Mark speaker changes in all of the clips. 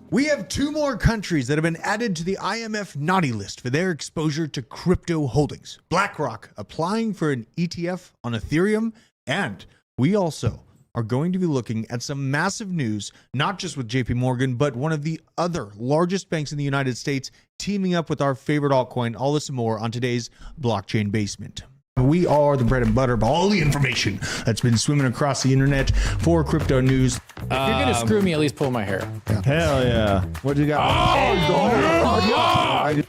Speaker 1: We have 2 more countries that have been added to the IMF naughty list for their exposure to crypto holdings. BlackRock applying for an ETF on Ethereum, and we also are going to be looking at some massive news, not just with JP Morgan, but one of the other largest banks in the United States teaming up with our favorite altcoin. All this and more on today's Blockchain Basement. We are the bread and butter of all the information that's been swimming across the internet for crypto news.
Speaker 2: If you're going to screw me, at least pull my hair.
Speaker 3: Hell yeah. What you got?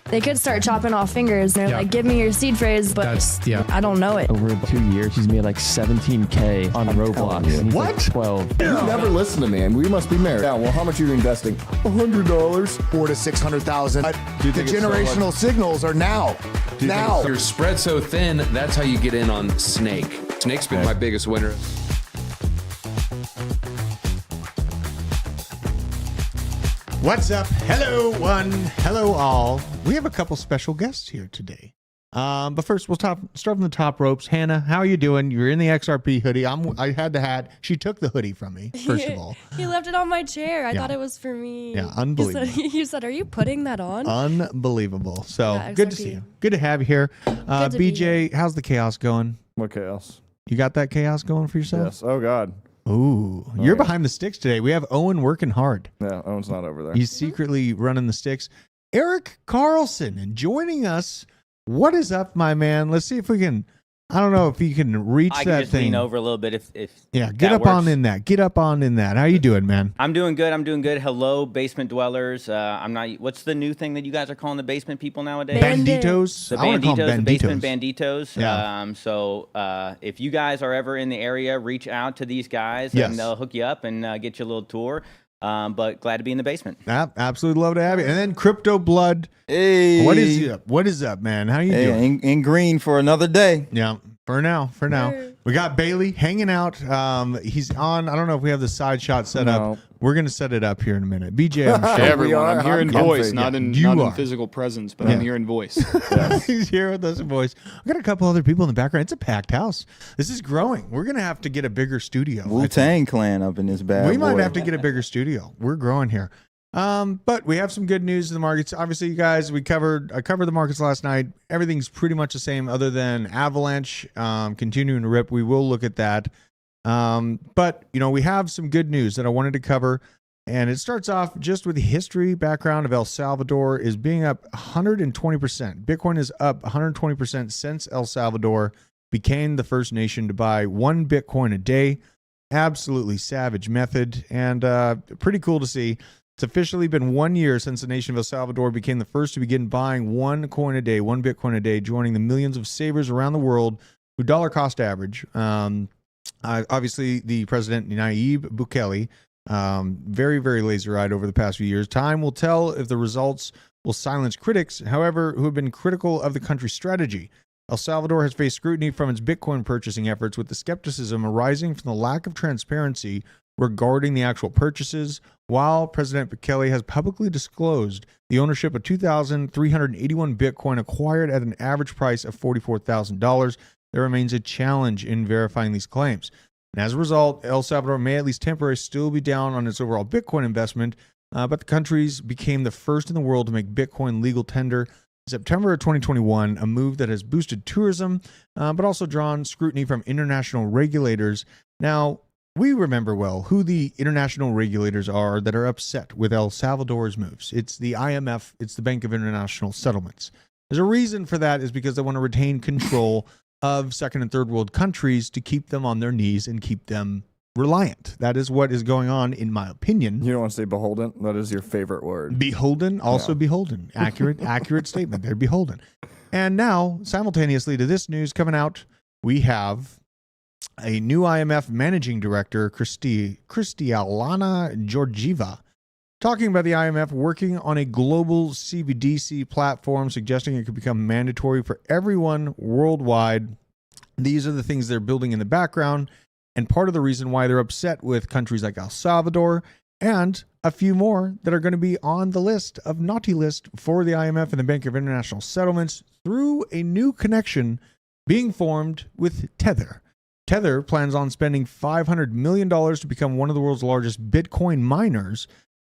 Speaker 4: They could start chopping off fingers. They're like, give me your seed phrase, but I don't know it.
Speaker 5: Over 2 years, he's made like $17K on Roblox.
Speaker 1: What?
Speaker 5: 12.
Speaker 3: You never listen to me, and we must be married. Yeah, well, how much are you investing? $100.
Speaker 6: $400 to $600,000. The generational signals are now. Now.
Speaker 7: You're spread so thin, that's how you get in on Snake. Snake's been my biggest winner.
Speaker 1: What's up? Hello, one. Hello, all. We have a couple special guests here today. But first, we'll start from the top ropes. Hannah, how are you doing? You're in the XRP hoodie. I had the hat. She took the hoodie from me, first of all.
Speaker 4: He left it on my chair. I thought it was for me.
Speaker 1: Yeah, unbelievable.
Speaker 4: You said, are you putting that on?
Speaker 1: Unbelievable. So
Speaker 4: Yeah,
Speaker 1: good to
Speaker 4: XRP.
Speaker 1: see you. Good to have you here.
Speaker 4: to be
Speaker 1: BJ, how's the chaos going?
Speaker 3: What chaos?
Speaker 1: You got that chaos going for yourself?
Speaker 3: Yes. Oh, God.
Speaker 1: Ooh, you're
Speaker 3: yeah.
Speaker 1: behind the sticks today. We have Owen working hard.
Speaker 3: Yeah, Owen's not over there.
Speaker 1: He's secretly running the sticks. Eric Carlson and joining us. What is up, my man? Let's see if we can. I don't know if you can reach
Speaker 8: I
Speaker 1: that
Speaker 8: can just
Speaker 1: thing.
Speaker 8: lean over a little bit if
Speaker 1: Yeah, get
Speaker 8: that
Speaker 1: up on
Speaker 8: works.
Speaker 1: in that. Get up on in that. How you doing, man?
Speaker 8: I'm doing good. I'm doing good. Hello, basement dwellers. I'm not. What's the new thing that you guys are calling the basement people nowadays?
Speaker 1: Banditos.
Speaker 8: The
Speaker 1: I want to call
Speaker 8: banditos,
Speaker 1: them
Speaker 8: the basement
Speaker 1: banditos.
Speaker 8: banditos.
Speaker 1: Yeah.
Speaker 8: So if you guys are ever in the area, reach out to these guys
Speaker 1: Yes.
Speaker 8: and they'll hook you up and get you a little tour. But glad to be in the basement.
Speaker 1: Absolutely love to have you. And then Crypto Blood.
Speaker 9: Hey,
Speaker 1: What is up? What is up, man? How you doing?
Speaker 9: in green for another day.
Speaker 1: Yeah, for now.
Speaker 4: Sure.
Speaker 1: We got Bailey hanging out. He's on. I don't know if we have the side shot set
Speaker 9: No.
Speaker 1: up. We're going to set it up here in a minute. BJ, I'm
Speaker 3: Hey,
Speaker 1: sure.
Speaker 3: everyone, I'm here in voice,
Speaker 1: not in- not in
Speaker 3: physical presence, but
Speaker 1: Yeah.
Speaker 3: I'm here in voice.
Speaker 1: He's here with us in voice. I got a couple other people in the background. It's a packed house. This is growing. We're going to have to get a bigger studio. I think.
Speaker 9: Wu-Tang Clan up in this bad
Speaker 1: We might
Speaker 9: boy.
Speaker 1: have to get a bigger studio. We're growing here. But we have some good news in the markets. Obviously, you guys, I covered the markets last night. Everything's pretty much the same other than Avalanche continuing to rip. We will look at that. But, we have some good news that I wanted to cover. And it starts off just with the history background of El Salvador is being up 120%. Bitcoin is up 120% since El Salvador became the first nation to buy 1 Bitcoin a day. Absolutely savage method and pretty cool to see. It's officially been 1 year since the nation of El Salvador became the first to begin buying 1 coin a day, 1 Bitcoin a day, joining the millions of savers around the world who dollar cost average. Obviously, the president, Nayib Bukele, very, very laser-eyed over the past few years. Time will tell if the results will silence critics, however, who have been critical of the country's strategy. El Salvador has faced scrutiny from its Bitcoin purchasing efforts, with the skepticism arising from the lack of transparency regarding the actual purchases, while President Bukele has publicly disclosed the ownership of 2,381 Bitcoin acquired at an average price of $44,000. There remains a challenge in verifying these claims. And as a result, El Salvador may at least temporarily still be down on its overall Bitcoin investment, but the countries became the first in the world to make Bitcoin legal tender in September of 2021, a move that has boosted tourism, but also drawn scrutiny from international regulators. Now, we remember well who the international regulators are that are upset with El Salvador's moves. It's the IMF, it's the Bank of International Settlements. There's a reason for that is because they want to retain control of second and third world countries to keep them on their knees and keep them reliant. That is what is going on, in my opinion.
Speaker 3: You don't want to say beholden? That is your favorite word.
Speaker 1: Beholden, also beholden. Accurate statement. They're beholden. And now, simultaneously to this news coming out, we have a new IMF managing director, Cristiana Georgieva, talking about the IMF working on a global CBDC platform, suggesting it could become mandatory for everyone worldwide. These are the things they're building in the background, and part of the reason why they're upset with countries like El Salvador and a few more that are going to be on the list of naughty list for the IMF and the Bank of International Settlements through a new connection being formed with Tether. Tether plans on spending $500 million to become one of the world's largest Bitcoin miners,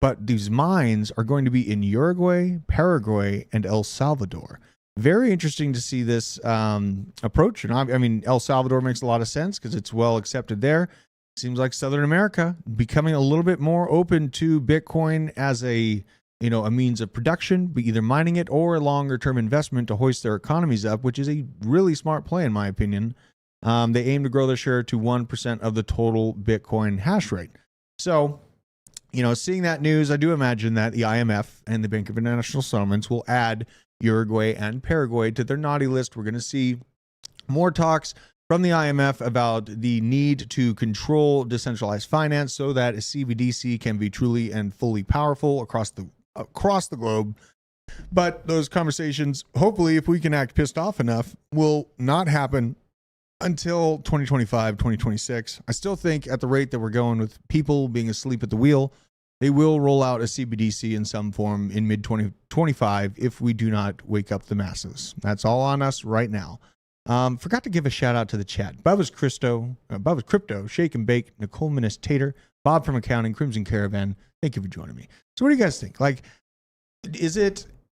Speaker 1: but these mines are going to be in Uruguay, Paraguay, and El Salvador. Very interesting to see this approach. And I mean, El Salvador makes a lot of sense because it's well accepted there. Seems like Southern America becoming a little bit more open to Bitcoin as a means of production, but either mining it or a longer term investment to hoist their economies up, which is a really smart play in my opinion. They aim to grow their share to 1% of the total Bitcoin hash rate. So, seeing that news, I do imagine that the IMF and the Bank of International Settlements will add Uruguay and Paraguay to their naughty list. We're going to see more talks from the IMF about the need to control decentralized finance so that a CBDC can be truly and fully powerful across the globe. But those conversations, hopefully, if we can act pissed off enough, will not happen until 2025, 2026. I still think at the rate that we're going with people being asleep at the wheel, they will roll out a CBDC in some form in mid-2025 if we do not wake up the masses. That's all on us right now. Forgot to give a shout out to the chat. Bubba's Crypto, Shake and Bake, Nicole Minas Tater, Bob from Accounting, Crimson Caravan. Thank you for joining me. So what do you guys think?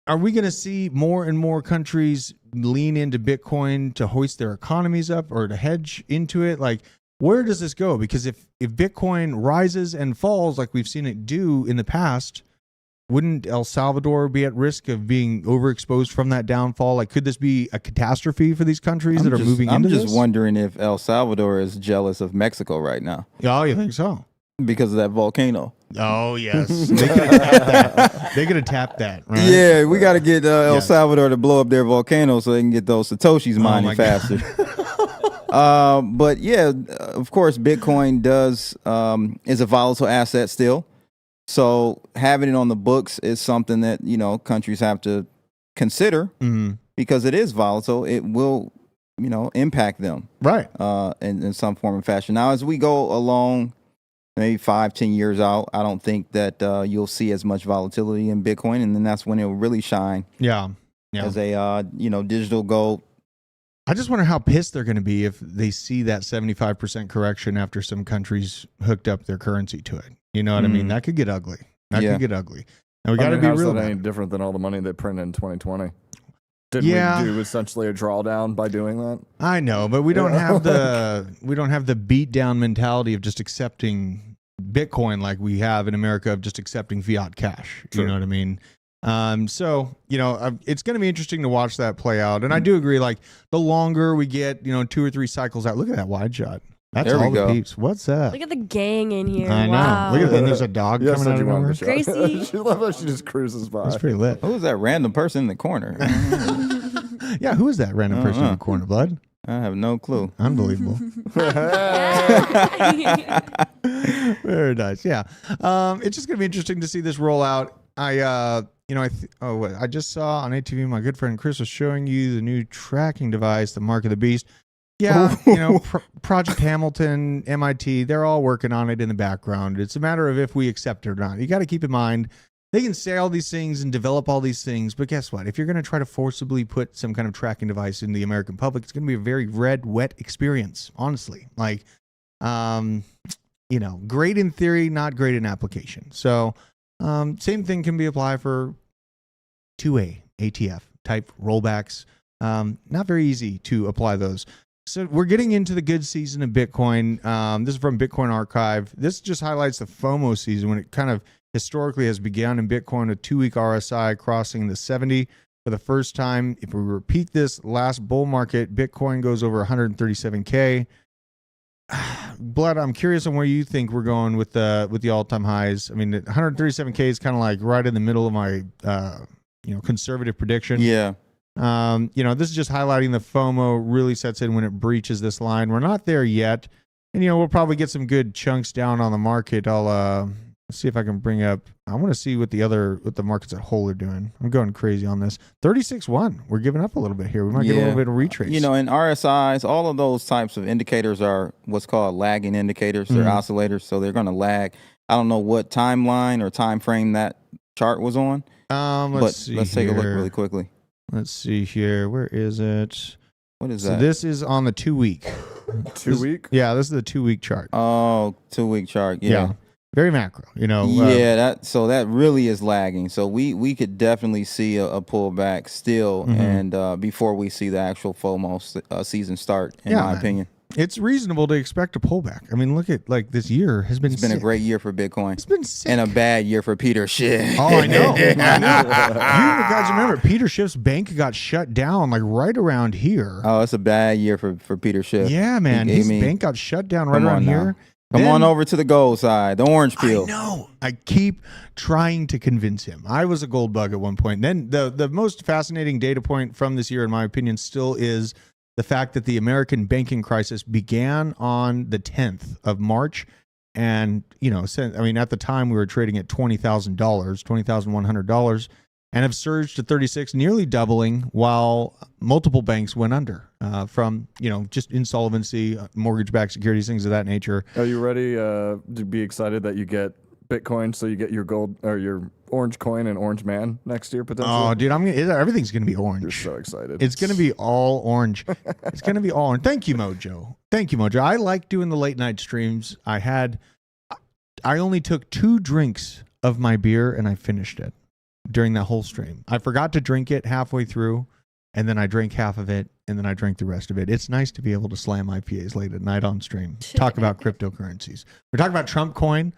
Speaker 1: Are we going to see more and more countries lean into Bitcoin to hoist their economies up or to hedge into it? Where does this go? Because if Bitcoin rises and falls like we've seen it do in the past, wouldn't El Salvador be at risk of being overexposed from that downfall? Could this be a catastrophe for these countries that are moving into this?
Speaker 9: I'm just wondering if El Salvador is jealous of Mexico right now.
Speaker 1: Oh, you think so?
Speaker 9: Because of that volcano.
Speaker 1: Oh, yes. They could have tapped that. They could have tapped that, right?
Speaker 9: Yeah, we got to get El Salvador to blow up their volcano so they can get those Satoshis mining faster. But yeah, of course, Bitcoin is a volatile asset still. So having it on the books is something that, countries have to consider because it is volatile. It will, impact them. Right. In some form or fashion. Now, as we go along, maybe 5-10 years out, I don't think that you'll see as much volatility in Bitcoin. And then that's when it will really shine. Yeah. As a, digital gold.
Speaker 1: I just wonder how pissed they're going to be if they see that 75% correction after some countries hooked up their currency to it. You know what I mean? That could get ugly. That could get ugly. And we got to be real.
Speaker 3: That ain't different than all the money they printed in 2020. Didn't we do essentially a drawdown by doing that?
Speaker 1: I know, but we don't have the beat down mentality of just accepting Bitcoin like we have in America of just accepting fiat cash. True. You know what I mean? So, it's going to be interesting to watch that play out. And I do agree, the longer we get, 2 or 3 cycles out, look at that wide shot. That's all the peeps. What's that?
Speaker 4: Look at the gang in here.
Speaker 1: I know.
Speaker 4: Wow.
Speaker 1: Look at that. There's a dog coming out of nowhere.
Speaker 4: Gracie.
Speaker 3: She love how she just cruises by.
Speaker 1: That's pretty lit.
Speaker 9: Who's that random person in the corner?
Speaker 1: Yeah, who is that random person in the corner, Blood?
Speaker 9: I have no clue.
Speaker 1: Unbelievable. Very nice. Yeah. It's just going to be interesting to see this roll out. I just saw on ATV, my good friend Chris was showing you the new tracking device, the Mark of the Beast. Yeah, Project Hamilton, MIT, they're all working on it in the background. It's a matter of if we accept it or not. You got to keep in mind, they can say all these things and develop all these things, but guess what? If you're going to try to forcibly put some kind of tracking device in the American public, it's going to be a very red, wet experience, honestly. Great in theory, not great in application. So, same thing can be applied for 2A ATF type rollbacks. Not very easy to apply those. So we're getting into the good season of Bitcoin. This is from Bitcoin Archive. This just highlights the FOMO season when it kind of historically has begun in Bitcoin with 2-week RSI crossing the 70 for the first time. If we repeat this last bull market, Bitcoin goes over 137K. Blood, I'm curious on where you think we're going with the all-time highs. I mean, 137K is kind of like right in the middle of my conservative prediction.
Speaker 9: Yeah.
Speaker 1: This is just highlighting the FOMO really sets in when it breaches this line. We're not there yet, and we'll probably get some good chunks down on the market. I'll see if I can bring up. I want to see what the markets at whole are doing. I'm going crazy on this. 36.1. We're giving up a little bit here. We might get a little bit of retrace.
Speaker 9: In RSIs, all of those types of indicators are what's called lagging indicators. They're oscillators, so they're going to lag. I don't know what timeline or time frame that chart was on. Let's take a look really quickly.
Speaker 1: Let's see here. Where is it?
Speaker 9: What is
Speaker 1: that? So this is on the 2-week.
Speaker 3: 2 week?
Speaker 1: Yeah, this is the 2-week chart.
Speaker 9: Oh, 2-week chart. Yeah.
Speaker 1: Very macro,
Speaker 9: that really is lagging. So we could definitely see a pullback still, and before we see the actual FOMO season start, in my opinion.
Speaker 1: It's reasonable to expect a pullback. I mean, look at this year has been.
Speaker 9: It's been a great year for Bitcoin.
Speaker 1: It's been sick.
Speaker 9: And a bad year for Peter Schiff.
Speaker 1: Oh, I know. You guys remember Peter Schiff's bank got shut down right around here.
Speaker 9: Oh, it's a bad year for Peter Schiff.
Speaker 1: Yeah, man, his bank got shut down right around here.
Speaker 9: Come on over to the gold side, the orange peel.
Speaker 1: I know. I keep trying to convince him. I was a gold bug at one point. And then the most fascinating data point from this year, in my opinion, still is the fact that the American banking crisis began on the 10th of March. And, at the time we were trading at $20,000, $20,100, and have surged to 36, nearly doubling, while multiple banks went under from, just insolvency, mortgage-backed securities, things of that nature.
Speaker 3: Are you ready to be excited that you get Bitcoin, so you get your gold or your orange coin and orange man next year potentially?
Speaker 1: Oh, dude, everything's going to be orange.
Speaker 3: You're so excited.
Speaker 1: It's going to be all orange. It's going to be all orange. Thank you, Mojo. I like doing the late night streams. I only took 2 drinks of my beer and I finished it during that whole stream. I forgot to drink it halfway through, and then I drank half of it, and then I drank the rest of it. It's nice to be able to slam IPAs late at night on stream. Talk about cryptocurrencies. We're talking about Trumpcoin.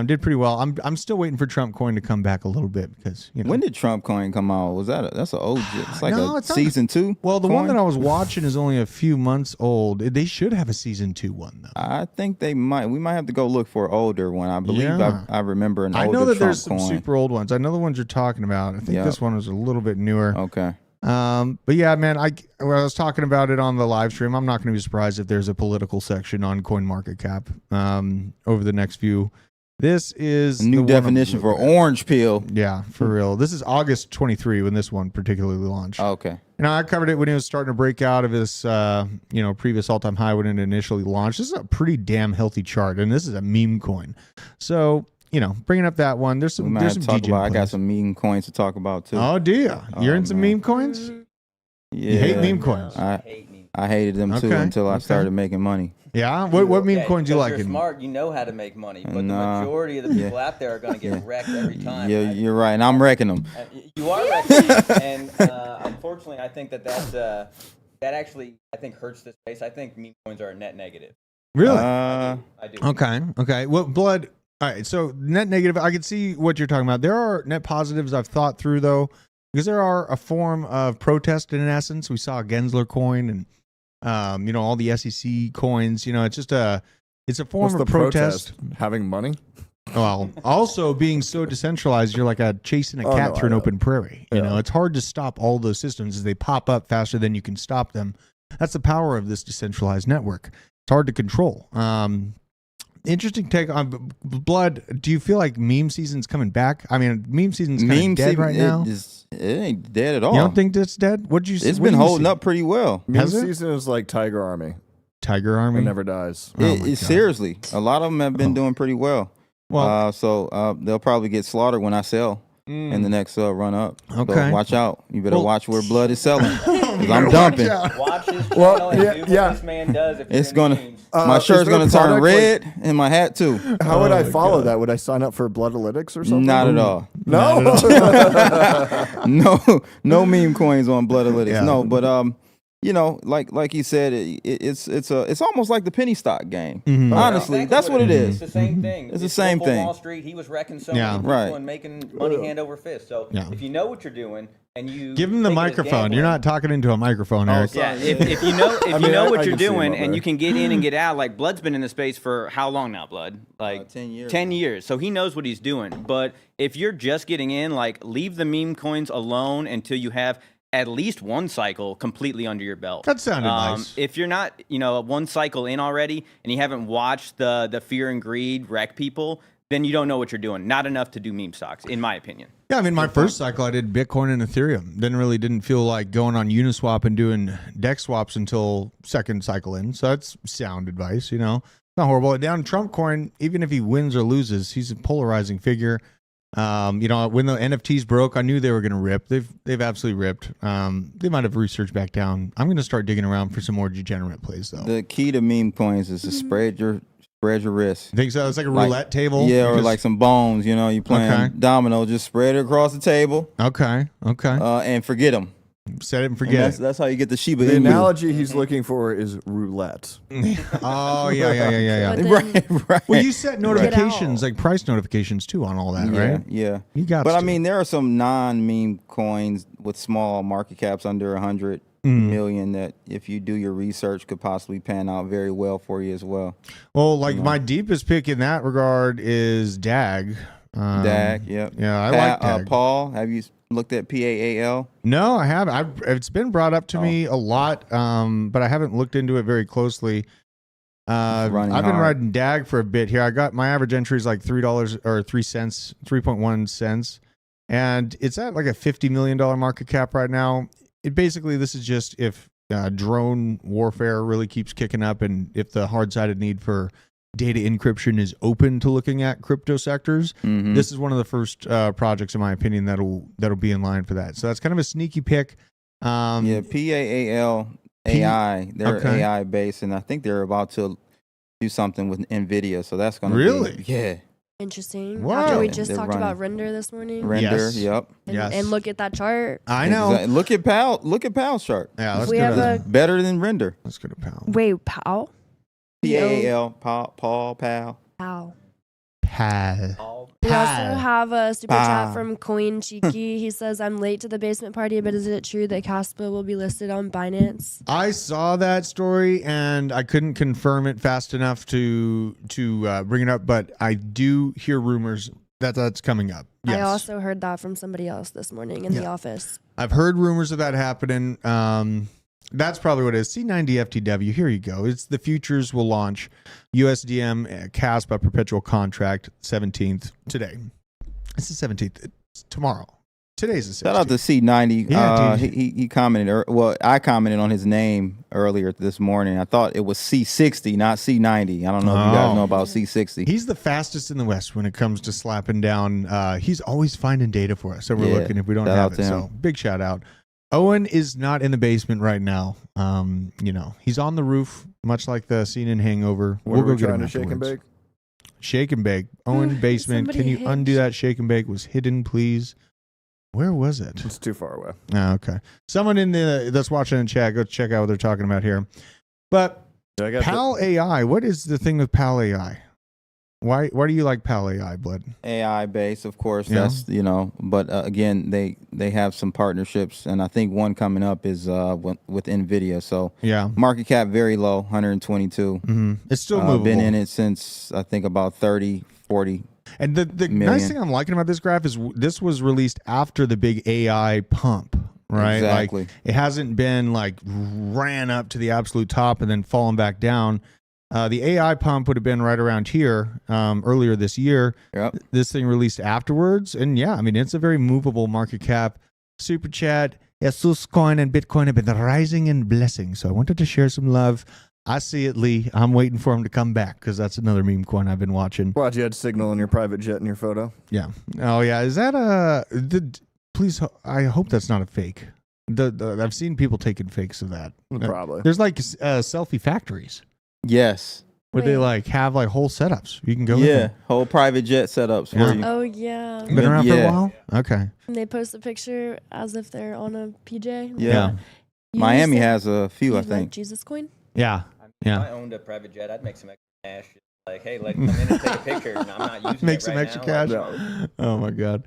Speaker 1: Did pretty well. I'm still waiting for Trumpcoin to come back a little bit because
Speaker 9: when did Trumpcoin come out? Was that's an old? It's like season 2.
Speaker 1: Well, the one that I was watching is only a few months old. They should have a season 2 one though.
Speaker 9: I think they might. We might have to go look for an older one. I believe I remember an older.
Speaker 1: I know that there's
Speaker 9: Trumpcoin.
Speaker 1: some super old ones. I know the ones you're talking about. I think this one was a little bit newer.
Speaker 9: Okay.
Speaker 1: But yeah, man, when I was talking about it on the live stream, I'm not going to be surprised if there's a political section on CoinMarketCap over the next few. This is
Speaker 9: a new definition for orange peel.
Speaker 1: Yeah, for real. This is August 23 when this one particularly launched.
Speaker 9: Okay.
Speaker 1: I covered it when it was starting to break out of his, previous all-time high when it initially launched. This is a pretty damn healthy chart, and this is a meme coin. So, bringing up that one, there's some
Speaker 9: I got some meme coins to talk about too.
Speaker 1: Oh, do you? You're in some meme coins?
Speaker 9: Yeah.
Speaker 1: You hate meme coins?
Speaker 9: I hated them too until I started making money.
Speaker 1: Yeah? What meme coins you like?
Speaker 8: You're smart. You know how to make money. But the majority of the people out there are going to get wrecked every time.
Speaker 9: Yeah, you're right. And I'm wrecking them.
Speaker 8: You are wrecking them. And unfortunately, I think that actually, I think, hurts this space. I think meme coins are a net negative.
Speaker 1: Really?
Speaker 8: I do.
Speaker 1: Okay. Well, Blood, all right. So net negative, I can see what you're talking about. There are net positives I've thought through, though, because there are a form of protest in essence. We saw a Gensler coin and all the SEC coins. It's just it's a form of protest.
Speaker 3: Having money.
Speaker 1: Well, also being so decentralized, you're like chasing a cat through an open prairie. It's hard to stop all those systems as they pop up faster than you can stop them. That's the power of this decentralized network. It's hard to control. Interesting take on Blood. Do you feel like meme season's coming back? I mean, meme season's kind of dead right now.
Speaker 9: It ain't dead at all.
Speaker 1: You don't think it's dead? What'd you?
Speaker 9: It's been holding up pretty well.
Speaker 3: Meme season is like Tiger Army.
Speaker 1: Tiger Army?
Speaker 3: It never dies.
Speaker 9: Seriously, a lot of them have been doing pretty well. Well, so they'll probably get slaughtered when I sell in the next run up.
Speaker 1: Okay,
Speaker 9: so watch out. You better watch where blood is selling. Because I'm dumping.
Speaker 8: Watch his channel and do what this man does. If
Speaker 9: it's gonna. My shirt's gonna turn red, and my hat too.
Speaker 3: How would I follow that? Would I sign up for Bloodalytics or something?
Speaker 9: Not at all.
Speaker 3: No.
Speaker 9: No meme coins on Bloodalytics. Yeah. No, but like you said, it's almost like the penny stock game.
Speaker 1: Mm-hmm.
Speaker 9: Honestly,
Speaker 8: Exactly
Speaker 9: that's what it is.
Speaker 8: It's the same thing.
Speaker 9: It's the same
Speaker 8: Wolf of
Speaker 9: thing.
Speaker 8: Wall Street, he was wrecking so many people
Speaker 9: Right.
Speaker 8: and making money hand over fist. So if you know what you're doing and you
Speaker 1: Give him the
Speaker 8: think it is
Speaker 1: microphone. You're not talking into a microphone, Eric.
Speaker 8: Yeah, if you know what
Speaker 3: I
Speaker 8: you're
Speaker 3: can see him
Speaker 8: doing
Speaker 3: up
Speaker 8: and
Speaker 3: there.
Speaker 8: you can get in and get out, like Blood's been in the space for how long now, Blood? Like
Speaker 9: 10 years.
Speaker 8: 10 years. So he knows what he's doing. But if you're just getting in, like leave the meme coins alone until you have at least one cycle completely under your belt.
Speaker 1: That sounded nice.
Speaker 8: If you're not, one cycle in already and you haven't watched the fear and greed wreck people, then you don't know what you're doing. Not enough to do meme stocks, in my opinion.
Speaker 1: Yeah, I mean, my first cycle, I did Bitcoin and Ethereum. Didn't feel like going on Uniswap and doing DEX swaps until second cycle in. So that's sound advice, Not horrible. Down Trumpcoin, even if he wins or loses, he's a polarizing figure. When the NFTs broke, I knew they were going to rip. They've absolutely ripped. They might have researched back down. I'm going to start digging around for some more degenerate plays, though.
Speaker 9: The key to meme coins is to spread your risk.
Speaker 1: I think so. It's like a roulette table.
Speaker 9: Yeah, or like some bones. You playing domino, just spread it across the table.
Speaker 1: Okay.
Speaker 9: And forget them.
Speaker 1: Set it and forget.
Speaker 9: That's how you get the Shiba
Speaker 3: The
Speaker 9: Inu.
Speaker 3: analogy he's looking for is roulette.
Speaker 1: Oh, yeah.
Speaker 4: But then
Speaker 9: Right.
Speaker 1: Well, you set notifications, like price notifications, too, on all that, right?
Speaker 9: Yeah.
Speaker 1: You got
Speaker 9: But
Speaker 1: to.
Speaker 9: I mean, there are some non-meme coins with small market caps under 100 million that, if you do your research, could possibly pan out very well for you as well.
Speaker 1: Well, like my deepest pick in that regard is DAG.
Speaker 9: DAG, yep.
Speaker 1: Yeah, I like DAG.
Speaker 9: Paul, have you looked at PAAL?
Speaker 1: No, I haven't. It's been brought up to me a lot, but I haven't looked into it very closely. I've been riding DAG for a bit here. I got my average entry is like $3 or 3 cents, 3.1 cents, and it's at like a $50 million market cap right now. This is just if drone warfare really keeps kicking up, and if the hard-sided need for data encryption is open to looking at crypto sectors. This is one of the first projects, in my opinion, that'll be in line for that. So that's kind of a sneaky pick.
Speaker 9: PAAL AI, they're AI based, and I think they're about to do something with NVIDIA. So that's going to be
Speaker 4: interesting.
Speaker 1: Wow.
Speaker 4: After we just
Speaker 9: They're
Speaker 4: talked
Speaker 9: running.
Speaker 4: about render this morning.
Speaker 9: Render.
Speaker 1: Yes.
Speaker 9: Yep.
Speaker 4: And look at that chart.
Speaker 1: I know.
Speaker 9: Exactly. Look at Powell. Look at Powell's chart.
Speaker 1: Yeah, let's
Speaker 4: We
Speaker 1: go
Speaker 4: have
Speaker 1: to
Speaker 4: a-
Speaker 9: Better than Render.
Speaker 1: let's go to Powell.
Speaker 4: Wait, Powell?
Speaker 9: PAAL. Paul Powell.
Speaker 4: Powell.
Speaker 1: Powell.
Speaker 4: We also have a super
Speaker 9: Pow.
Speaker 4: chat from Coin Cheeky. He says, I'm late to the basement party, but is it true that Caspa will be listed on Binance?
Speaker 1: I saw that story and I couldn't confirm it fast enough to bring it up, but I do hear rumors that that's coming up. Yes.
Speaker 4: I also heard that from somebody else this morning in the office.
Speaker 1: I've heard rumors of that happening. That's probably what it is. C90 FTW. Here you go. It's the futures will launch USDM CASPA perpetual contract 17th today. It's the 17th. It's tomorrow. Today's the 16th.
Speaker 9: Shout out to C90.
Speaker 1: Yeah, dude.
Speaker 9: He commented. I commented on his name earlier this morning. I thought it was C60, not C90. I don't know if you guys know about C60.
Speaker 1: He's the fastest in the West when it comes to slapping down. He's always finding data for us. So we're looking if we don't
Speaker 9: shout
Speaker 1: have
Speaker 9: out
Speaker 1: it.
Speaker 9: to
Speaker 1: So
Speaker 9: him.
Speaker 1: big shout out. Owen is not in the basement right now. He's on the roof, much like the scene in Hangover.
Speaker 3: What are we
Speaker 1: go get
Speaker 3: trying
Speaker 1: him
Speaker 3: to shake and
Speaker 1: afterwards.
Speaker 3: bake?
Speaker 1: Shake and bake. Owen basement. Can
Speaker 4: Somebody
Speaker 1: you
Speaker 4: hit
Speaker 1: undo that shake and bake? Was hidden, please. Where was it?
Speaker 3: It's too far away.
Speaker 1: Oh, okay. Someone that's watching in chat, go check out what they're talking about here. But
Speaker 3: Yeah, I got
Speaker 1: PAL AI, what is the thing with PAL AI? Why do you like PAL AI, Blood?
Speaker 9: AI based, of course.
Speaker 1: Yeah.
Speaker 9: That's but again, they have some partnerships, and I think one coming up is with NVIDIA. So
Speaker 1: Yeah.
Speaker 9: market cap very low, 122.
Speaker 1: It's still movable.
Speaker 9: Been in it since I think about 30, 40.
Speaker 1: And the
Speaker 9: million.
Speaker 1: nice thing I'm liking about this graph is this was released after the big AI pump, right?
Speaker 9: Exactly.
Speaker 1: Like it hasn't been like ran up to the absolute top and then fallen back down. The AI pump would have been right around here earlier this year.
Speaker 9: Yep.
Speaker 1: This thing released afterwards. And yeah, I mean, it's a very movable market cap. Super chat. Jesus coin and Bitcoin have been rising and blessing. So I wanted to share some love. I see it, Lee. I'm waiting for him to come back because that's another meme coin I've been watching.
Speaker 3: Watch, you had signal in your private jet in your photo.
Speaker 1: Yeah. Oh, yeah. Is that please, I hope that's not a fake. I've seen people taking fakes of that.
Speaker 3: Probably.
Speaker 1: There's like selfie factories
Speaker 9: Yes.
Speaker 1: where they
Speaker 4: Wait.
Speaker 1: like have like whole setups. You can go in
Speaker 9: Yeah.
Speaker 1: there.
Speaker 9: Whole private jet setups
Speaker 1: Yeah.
Speaker 9: for you.
Speaker 4: Oh, yeah.
Speaker 1: Been around for a
Speaker 9: Yeah.
Speaker 1: while? Okay.
Speaker 4: And they post a picture as if they're on a PJ.
Speaker 9: Yeah. Miami has a few, I
Speaker 4: Like
Speaker 9: think.
Speaker 4: Jesus Coin?
Speaker 1: Yeah.
Speaker 8: If I owned a private jet, I'd make some extra cash. Like, hey, like, come in and take a picture. And I'm not using
Speaker 1: Make
Speaker 8: it
Speaker 1: some
Speaker 8: right
Speaker 1: extra
Speaker 8: now.
Speaker 1: cash.
Speaker 8: Like,
Speaker 1: Oh my god.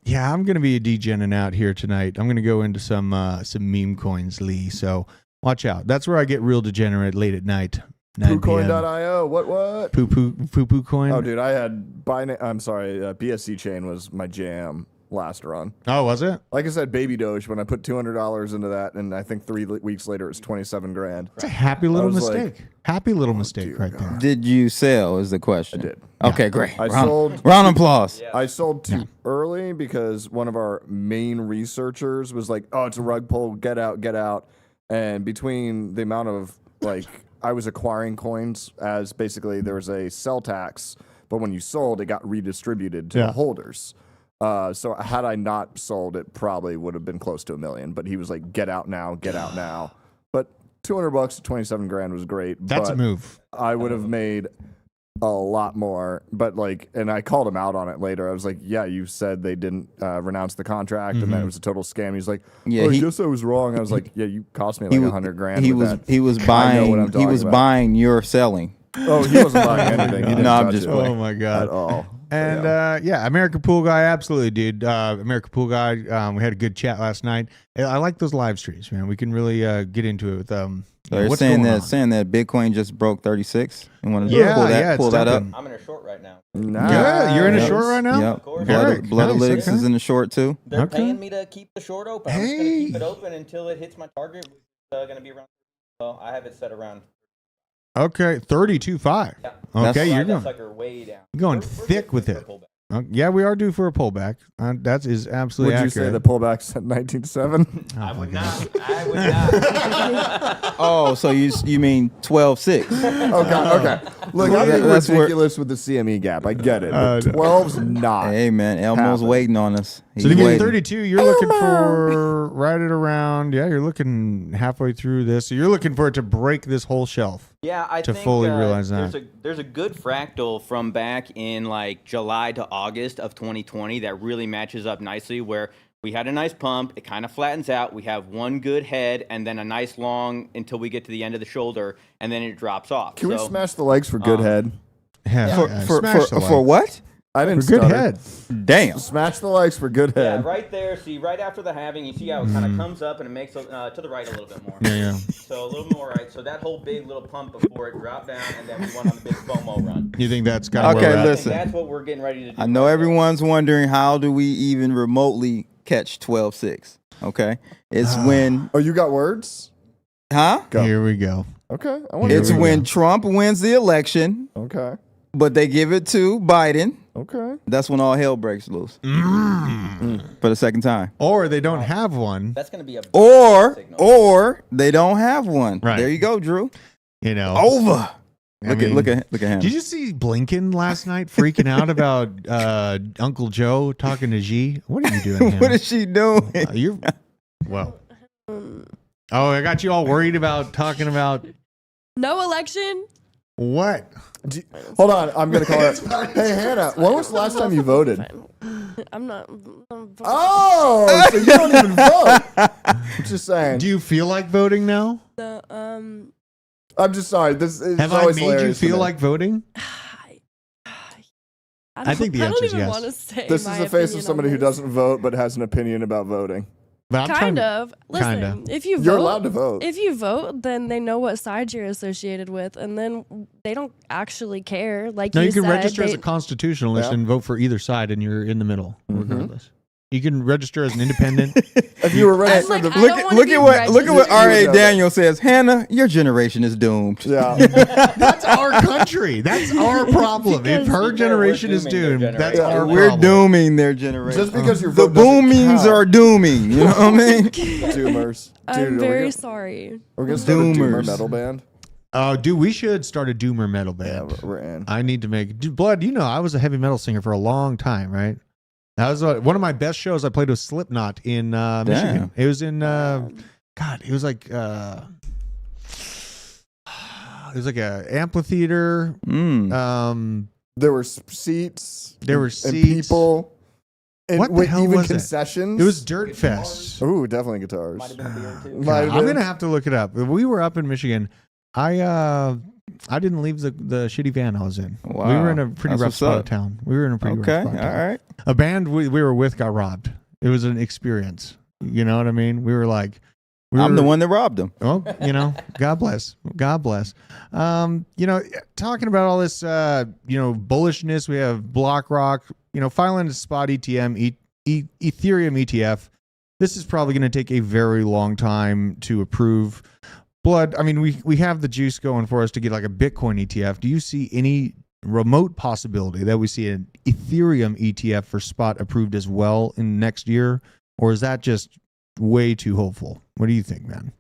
Speaker 1: Yeah, I'm gonna be a degenin out here tonight. I'm gonna go into some meme coins, Lee. So watch out. That's where I get real degenerate late at night. 9 p.m.
Speaker 6: PooCoin.io. What?
Speaker 1: Poo coin.
Speaker 6: Oh, dude, I had BSC Chain was my jam last run.
Speaker 1: Oh, was it?
Speaker 6: Like I said, Baby Doge. When I put $200 into that, and I think 3 weeks later it was 27 grand.
Speaker 1: It's a happy little
Speaker 6: was
Speaker 1: mistake.
Speaker 6: like,
Speaker 1: Happy little mistake right there.
Speaker 9: Did you sell? Is the question.
Speaker 6: I did.
Speaker 9: Okay, great.
Speaker 6: I
Speaker 9: round,
Speaker 6: sold.
Speaker 9: Round of applause.
Speaker 6: I sold too early because one of our main researchers was like, "Oh, it's a rug pull. Get out, get out." And between the amount of like I was acquiring coins as basically there was a sell tax, but when you sold, it got redistributed to the holders. So had I not sold, it probably would have been close to $1 million. But he was like, "Get out now, get out now." But $200 to 27 grand was great.
Speaker 1: That's
Speaker 6: but
Speaker 1: a move.
Speaker 6: I would have made a lot more, but like, and I called him out on it later. I was like, "Yeah, you said they didn't renounce the contract, and that it was a total scam." He's like,
Speaker 9: Yeah,
Speaker 6: "Oh, I
Speaker 9: he-
Speaker 6: guess I was wrong." I was like, "Yeah, you cost me like $100 grand."
Speaker 9: He
Speaker 6: with
Speaker 9: was
Speaker 6: that.
Speaker 9: he was
Speaker 6: I know what
Speaker 9: buying
Speaker 6: I'm
Speaker 9: he
Speaker 6: talking
Speaker 9: was
Speaker 6: about.
Speaker 9: buying your selling.
Speaker 6: Oh, he wasn't buying anything. He didn't
Speaker 9: No, I'm
Speaker 6: touch
Speaker 9: just
Speaker 6: it
Speaker 1: Oh my god.
Speaker 6: at all.
Speaker 1: And
Speaker 6: Yeah.
Speaker 1: American Pool Guy, absolutely, dude. American Pool Guy, we had a good chat last night. I like those live streams, man. We can really get into it with
Speaker 9: So they're
Speaker 1: what's
Speaker 9: saying
Speaker 1: going
Speaker 9: that
Speaker 1: on.
Speaker 9: Bitcoin just broke 36. And want to
Speaker 1: Yeah,
Speaker 9: pull that,
Speaker 1: yeah,
Speaker 9: pull
Speaker 1: it's
Speaker 9: that up.
Speaker 1: dumping.
Speaker 8: I'm in a short right now.
Speaker 1: Yeah, you're in a
Speaker 6: Nice.
Speaker 1: short right now.
Speaker 9: Yep.
Speaker 8: course.
Speaker 1: Eric,
Speaker 9: Blood
Speaker 1: nice,
Speaker 9: Analytics
Speaker 1: okay.
Speaker 9: is in the short too.
Speaker 8: They're
Speaker 1: Okay.
Speaker 8: paying me to keep the short open. I'm just going to keep
Speaker 1: Hey.
Speaker 8: it open until it hits my target, which is going to be around. So I have it set around.
Speaker 1: Okay, 32.5.
Speaker 8: Yeah.
Speaker 1: Okay,
Speaker 9: That's-
Speaker 1: you're
Speaker 8: Ride that
Speaker 1: going.
Speaker 8: sucker way down.
Speaker 1: Going
Speaker 8: We're
Speaker 1: thick
Speaker 8: good
Speaker 1: with
Speaker 8: for a
Speaker 1: it.
Speaker 8: pullback.
Speaker 1: Yeah, we are due for a pullback. That is absolutely
Speaker 6: Would you
Speaker 1: accurate.
Speaker 6: say the pullback's at 19.7?
Speaker 8: I would not. I would not.
Speaker 9: Oh, so you mean 12.6?
Speaker 6: Okay. Look, I'm being
Speaker 9: That's where-
Speaker 6: ridiculous with the CME gap. I get it. But 12's not.
Speaker 9: Hey man, Elmo's
Speaker 6: Happen.
Speaker 9: waiting on us.
Speaker 1: So to
Speaker 9: He's
Speaker 1: get
Speaker 9: waiting.
Speaker 1: 32, you're looking for right at around. Yeah, you're looking halfway through this. So you're looking for it to break this whole shelf.
Speaker 8: Yeah, I
Speaker 1: To
Speaker 8: think
Speaker 1: fully realize that.
Speaker 8: there's a good fractal from back in like July to August of 2020 that really matches up nicely where we had a nice pump, it kind of flattens out, we have one good head and then a nice long until we get to the end of the shoulder and then it drops off.
Speaker 6: Can we
Speaker 8: So,
Speaker 6: smash the legs for good head?
Speaker 1: Yeah,
Speaker 9: For
Speaker 1: smash the
Speaker 9: for
Speaker 1: light.
Speaker 9: what?
Speaker 6: I didn't
Speaker 1: For good
Speaker 6: stutter.
Speaker 1: head.
Speaker 9: Damn.
Speaker 6: Smash the legs for good
Speaker 8: yeah,
Speaker 6: head.
Speaker 8: right there. See, right after the halving, you see how it kind of comes up and it makes to the right a little bit more.
Speaker 1: Yeah.
Speaker 8: So a little more right. So that whole big little pump before it dropped down and then we went on the big Fomo run.
Speaker 1: You think that's kind of
Speaker 9: Okay,
Speaker 1: where we're at?
Speaker 8: I
Speaker 9: listen.
Speaker 8: think that's what we're getting ready to do.
Speaker 9: I know everyone's wondering how do we even remotely catch 12.6? Okay, it's when
Speaker 6: Oh, you got words?
Speaker 9: huh?
Speaker 6: Go.
Speaker 1: Here we go.
Speaker 6: Okay. I want
Speaker 9: It's
Speaker 1: we
Speaker 9: when
Speaker 1: go.
Speaker 9: Trump wins the election,
Speaker 6: Okay.
Speaker 9: but they give it to Biden.
Speaker 6: Okay.
Speaker 9: That's when all hell breaks loose for the second time.
Speaker 1: Or they don't have one.
Speaker 8: That's going to be a signal.
Speaker 9: Or they don't have one.
Speaker 1: Right.
Speaker 9: There you go, Drew.
Speaker 1: You know.
Speaker 9: Over.
Speaker 1: I mean,
Speaker 9: Look at him.
Speaker 1: Did you see Blinken last night freaking out about Uncle Joe talking to Xi? What are you doing?
Speaker 9: What
Speaker 1: Hannah?
Speaker 9: is she doing?
Speaker 1: You're well. Oh, I got you all worried about talking about
Speaker 4: No election?
Speaker 1: what?
Speaker 6: Hold on. I'm going to call her. Hey, Hannah, when was the last time you voted?
Speaker 4: I'm not.
Speaker 6: Oh, so you don't even vote. I'm just saying.
Speaker 1: Do you feel like voting now?
Speaker 6: I'm just sorry. This is
Speaker 1: Have I
Speaker 6: always
Speaker 1: made you
Speaker 6: hilarious to
Speaker 1: feel
Speaker 6: me.
Speaker 1: like voting? I think the
Speaker 4: I
Speaker 1: answer
Speaker 4: don't
Speaker 1: is
Speaker 4: even
Speaker 1: yes.
Speaker 4: want to say.
Speaker 6: This is
Speaker 4: my
Speaker 6: the face
Speaker 4: opinion
Speaker 6: of somebody
Speaker 4: on
Speaker 6: who
Speaker 4: this.
Speaker 6: doesn't vote but has an opinion about voting.
Speaker 1: But I'm
Speaker 4: Kind
Speaker 1: trying-
Speaker 4: of. Listen,
Speaker 1: Kinda.
Speaker 4: if you vote,
Speaker 6: You're allowed to vote.
Speaker 4: If you vote, then they know what side you're associated with, and then they don't actually care. Like
Speaker 1: No, you can
Speaker 4: said,
Speaker 1: register as
Speaker 4: they-
Speaker 1: a constitutionalist
Speaker 6: Yeah.
Speaker 1: and vote for either side, and you're in the middle, regardless. You can register as an independent.
Speaker 6: If you were registered
Speaker 4: like,
Speaker 6: to
Speaker 4: I
Speaker 9: Look
Speaker 4: don't
Speaker 9: at
Speaker 4: wanna
Speaker 9: look
Speaker 4: be
Speaker 9: at what
Speaker 6: registered.
Speaker 9: R.A.
Speaker 6: You would know
Speaker 9: Daniel says. Hannah, your generation is doomed.
Speaker 6: Yeah.
Speaker 1: That's our country. That's our problem. If her
Speaker 8: Because
Speaker 1: generation is
Speaker 8: dooming their
Speaker 1: doomed, that's
Speaker 8: generation.
Speaker 1: our
Speaker 9: We're
Speaker 1: problem.
Speaker 9: dooming their generation.
Speaker 6: Just because your
Speaker 9: the
Speaker 6: vote doesn't
Speaker 9: boomings
Speaker 6: count.
Speaker 9: are dooming. You know what I mean?
Speaker 6: Doomers. Dude,
Speaker 4: I'm very
Speaker 6: are we
Speaker 4: sorry.
Speaker 6: gonna start a Doomer
Speaker 9: Doomers.
Speaker 6: metal band?
Speaker 1: Oh, dude, we should start a doomer metal
Speaker 6: Yeah,
Speaker 1: band.
Speaker 6: we're in.
Speaker 1: I need to make dude, Blood. You know, I was a heavy metal singer for a long time, right? That was one of my best shows. I played with Slipknot in Michigan. It was in God. It was like a amphitheater.
Speaker 9: Mm.
Speaker 6: There were seats.
Speaker 1: There were
Speaker 6: and
Speaker 1: seats.
Speaker 6: people And
Speaker 1: What the
Speaker 6: with
Speaker 1: hell
Speaker 6: even
Speaker 1: was
Speaker 6: concessions?
Speaker 1: it? It was Dirt Fest.
Speaker 6: Ooh, definitely guitars.
Speaker 8: Might have been a beer too.
Speaker 6: Might have
Speaker 1: I'm
Speaker 6: been.
Speaker 1: gonna have to look it up. We were up in Michigan. I didn't leave the shitty van I was in. We
Speaker 9: Wow.
Speaker 1: were in a pretty
Speaker 9: That's
Speaker 1: rough
Speaker 9: what's
Speaker 1: spot
Speaker 9: up.
Speaker 1: of town. We were in a pretty
Speaker 9: Okay,
Speaker 1: rough spot
Speaker 9: all
Speaker 1: of town.
Speaker 9: right.
Speaker 1: A band we were with got robbed. It was an experience. You know what I mean? We were like,
Speaker 9: I'm the one that robbed him.
Speaker 1: Oh, God bless. God bless. Talking about all this, bullishness. We have Blockrock, filing a spot Ethereum ETF. This is probably going to take a very long time to approve. Blood, I mean, we have the juice going for us to get like a Bitcoin ETF. Do you see any remote possibility that we see an Ethereum ETF for spot approved as well in next year? Or is that just way too hopeful? What do you think, man?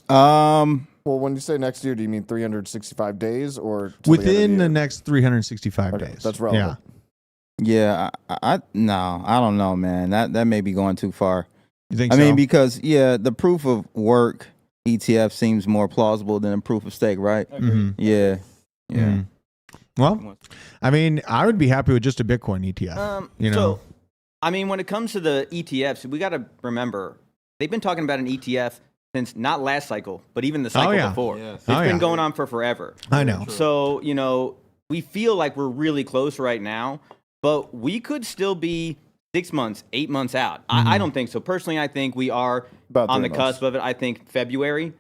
Speaker 6: Well, when you say next year, do you mean 365 days or till
Speaker 1: Within
Speaker 6: the
Speaker 1: the next 365
Speaker 6: Okay,
Speaker 1: days.
Speaker 6: that's relevant.
Speaker 9: Yeah, I don't know, man. That may be going too far.
Speaker 1: You think
Speaker 9: I
Speaker 1: so?
Speaker 9: mean, because the proof of work ETF seems more plausible than a proof of stake, right?
Speaker 1: Mhm.
Speaker 9: Yeah.
Speaker 1: Mhm. Well, I mean, I would be happy with just a Bitcoin ETF.
Speaker 8: So, I mean, when it comes to the ETFs, we got to remember they've been talking about an ETF since not last cycle, but even the cycle before. It's been going on for forever.
Speaker 1: I know.
Speaker 8: So, we feel like we're really close right now, but we could still be 6 months, 8 months out. I don't think so. Personally, I think we are
Speaker 6: About
Speaker 8: on
Speaker 6: 3
Speaker 8: the
Speaker 6: months.
Speaker 8: cusp of it. I think February.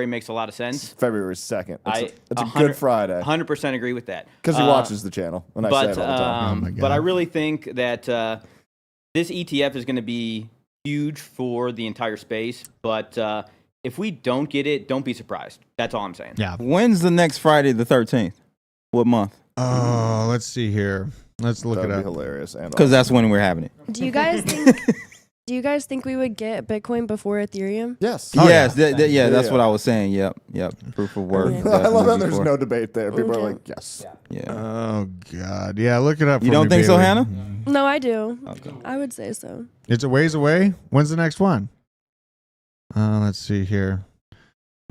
Speaker 8: makes a lot of sense.
Speaker 6: February 2nd. It's a
Speaker 8: 100
Speaker 6: good Friday.
Speaker 8: 100% agree with that.
Speaker 6: Because he watches the channel, and I say
Speaker 8: But
Speaker 6: it all the time.
Speaker 1: Oh my God.
Speaker 8: but I really think that this ETF is going to be huge for the entire space. But if we don't get it, don't be surprised. That's all I'm saying.
Speaker 1: Yeah.
Speaker 9: When's the next Friday, the 13th? What month?
Speaker 1: Oh, let's see here. Let's look
Speaker 6: That'd
Speaker 1: it
Speaker 6: be
Speaker 1: up.
Speaker 6: hilarious.
Speaker 9: Because that's when we're having it.
Speaker 4: Do you guys think? Do you guys think we would get Bitcoin before Ethereum?
Speaker 6: Yes.
Speaker 1: Oh,
Speaker 9: yes,
Speaker 1: yeah.
Speaker 9: that's
Speaker 6: Yeah.
Speaker 9: what I was saying. Yep. Proof of work.
Speaker 4: Yeah.
Speaker 6: I love
Speaker 9: definitely
Speaker 6: that there's
Speaker 9: before.
Speaker 6: no debate there. People are
Speaker 4: Okay.
Speaker 6: like, yes.
Speaker 9: Yeah.
Speaker 1: Oh God. Yeah, look it up.
Speaker 9: You
Speaker 1: for
Speaker 9: don't
Speaker 1: me,
Speaker 9: think so,
Speaker 1: Bailey.
Speaker 9: Hannah?
Speaker 4: No, I do.
Speaker 9: Okay.
Speaker 4: I would say so.
Speaker 1: It's a ways away. When's the next one? Let's see here.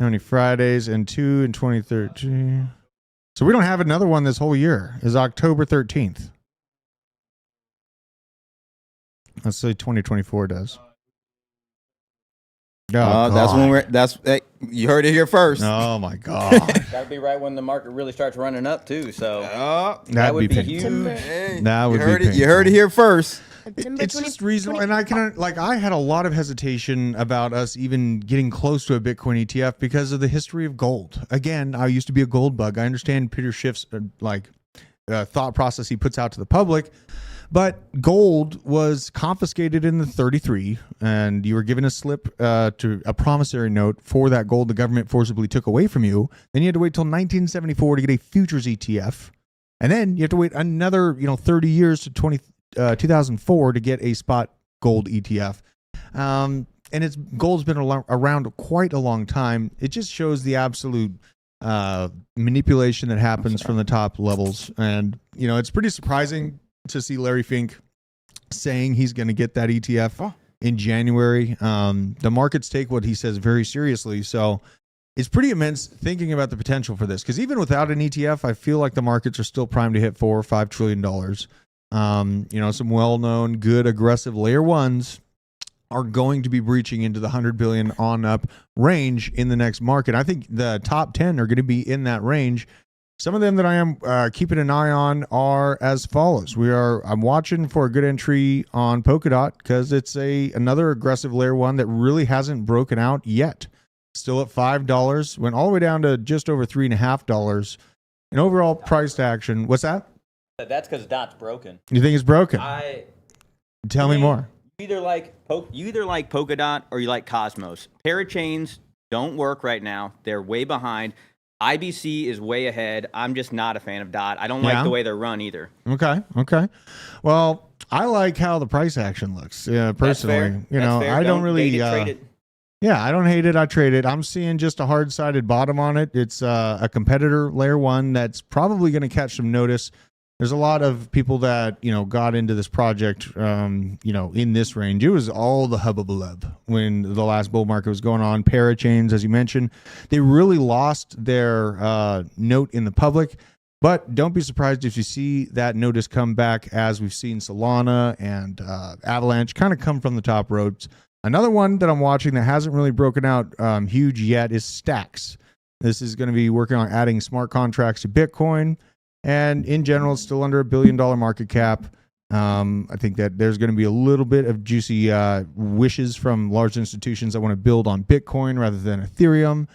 Speaker 1: How many Fridays? And 2 in 2013. So we don't have another one this whole year. Is October 13th. Let's say 2024 does. Oh,
Speaker 9: That's when
Speaker 1: God.
Speaker 9: hey, you heard it here first.
Speaker 1: Oh my God.
Speaker 8: That'd be right when the market really starts running up too. So
Speaker 1: That'd
Speaker 8: would be
Speaker 1: painful.
Speaker 8: huge.
Speaker 4: September.
Speaker 1: That would
Speaker 9: you heard
Speaker 1: be
Speaker 9: it. You heard it
Speaker 1: painful.
Speaker 9: here first.
Speaker 4: September
Speaker 1: It's
Speaker 4: 20
Speaker 1: just reasonable, and I had a lot of hesitation about us even getting close to a Bitcoin ETF because of the history of gold. Again, I used to be a gold bug. I understand Peter Schiff's thought process he puts out to the public, but gold was confiscated in the 33, and you were given a slip to a promissory note for that gold the government forcibly took away from you. Then you had to wait till 1974 to get a futures ETF, and then you have to wait another 30 years to 2004 to get a spot gold ETF. And gold's been around quite a long time. It just shows the absolute manipulation that happens from the top levels. And, it's pretty surprising to see Larry Fink saying he's going to get that ETF in January. The markets take what he says very seriously. So it's pretty immense thinking about the potential for this. Because even without an ETF, I feel like the markets are still primed to hit $4 or $5 trillion. Some well-known, good, aggressive layer ones are going to be breaching into the 100 billion on up range in the next market. I think the top 10 are going to be in that range. Some of them that I am keeping an eye on are as follows. I'm watching for a good entry on Polkadot because it's another aggressive layer one that really hasn't broken out yet. Still at $5, went all the way down to just over $3.50. An overall price to action. What's that?
Speaker 8: That's because Dot's broken.
Speaker 1: You think it's broken? Tell me more.
Speaker 8: You either like Polkadot or you like Cosmos. Parachains don't work right now. They're way behind. IBC is way ahead. I'm just not a fan of Dot. I don't like the way they're run either.
Speaker 1: Okay. Well, I like how the price action looks. Yeah, personally,
Speaker 8: That's fair.
Speaker 1: I don't really.
Speaker 8: hate it, trade it.
Speaker 1: Yeah, I don't hate it. I trade it. I'm seeing just a hard-sided bottom on it. It's a competitor layer one that's probably going to catch some notice. There's a lot of people that, got into this project, in this range. It was all the hubbub when the last bull market was going on. Parachains, as you mentioned, they really lost their note in the public. But don't be surprised if you see that notice come back, as we've seen Solana and Avalanche kind of come from the top ropes. Another one that I'm watching that hasn't really broken out huge yet is Stacks. This is going to be working on adding smart contracts to Bitcoin. And in general, it's still under $1 billion market cap. I think that there's going to be a little bit of juicy wishes from large institutions that want to build on Bitcoin rather than Ethereum.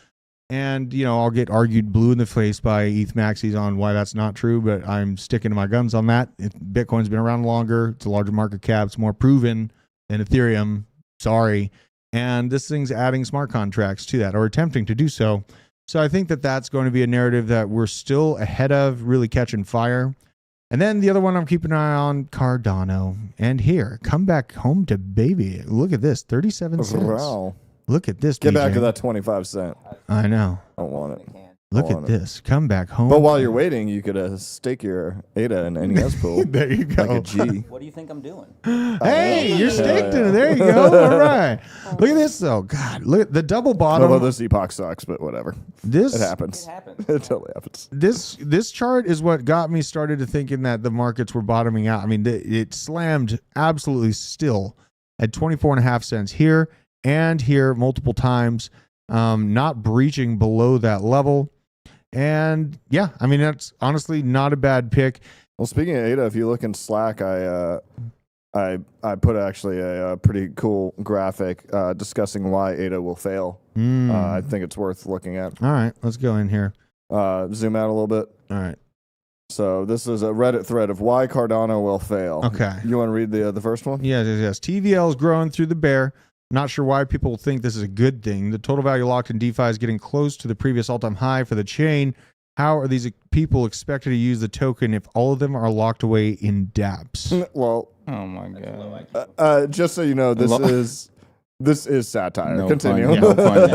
Speaker 1: And, I'll get argued blue in the face by ETH Maxis on why that's not true, but I'm sticking to my guns on that. Bitcoin's been around longer. It's a larger market cap. It's more proven than Ethereum. Sorry. And this thing's adding smart contracts to that, or attempting to do so. So I think that that's going to be a narrative that we're still ahead of, really catching fire. And then the other one I'm keeping an eye on, Cardano. And here, come back home to baby. Look at this, 37 cents.
Speaker 6: Wow.
Speaker 1: Look at this.
Speaker 6: Get
Speaker 1: BJ.
Speaker 6: back to that 25 cent.
Speaker 1: I know.
Speaker 6: I don't want it.
Speaker 1: Look at this. Come back home.
Speaker 6: But while you're waiting, you could stake your ADA and NES pool.
Speaker 1: There you go.
Speaker 6: Like a G.
Speaker 8: What do you think I'm doing?
Speaker 1: Hey, you're staked in it. There you go. All right. Look at this, though. God, look at the double bottom.
Speaker 6: Although this epoch sucks, but whatever.
Speaker 1: This
Speaker 6: It happens. It totally happens.
Speaker 1: This chart is what got me started to thinking that the markets were bottoming out. I mean, it slammed absolutely still at 24.5 cents here and here multiple times, not breaching below that level. And yeah, I mean, that's honestly not a bad pick.
Speaker 6: Well, speaking of ADA, if you look in Slack, I put actually a pretty cool graphic discussing why ADA will fail. I think it's worth looking at.
Speaker 1: All right, let's go in here.
Speaker 6: Zoom out a little bit.
Speaker 1: All right.
Speaker 6: So this is a Reddit thread of why Cardano will fail.
Speaker 1: Okay.
Speaker 6: You want to read the first one?
Speaker 1: Yes. TVL is growing through the bear. Not sure why people think this is a good thing. The total value locked in DeFi is getting close to the previous all-time high for the chain. How are these people expected to use the token if all of them are locked away in dApps?
Speaker 6: Well,
Speaker 9: Oh my god.
Speaker 6: just so you know, this is satire.
Speaker 9: No
Speaker 6: Continue.
Speaker 9: pun- no pun.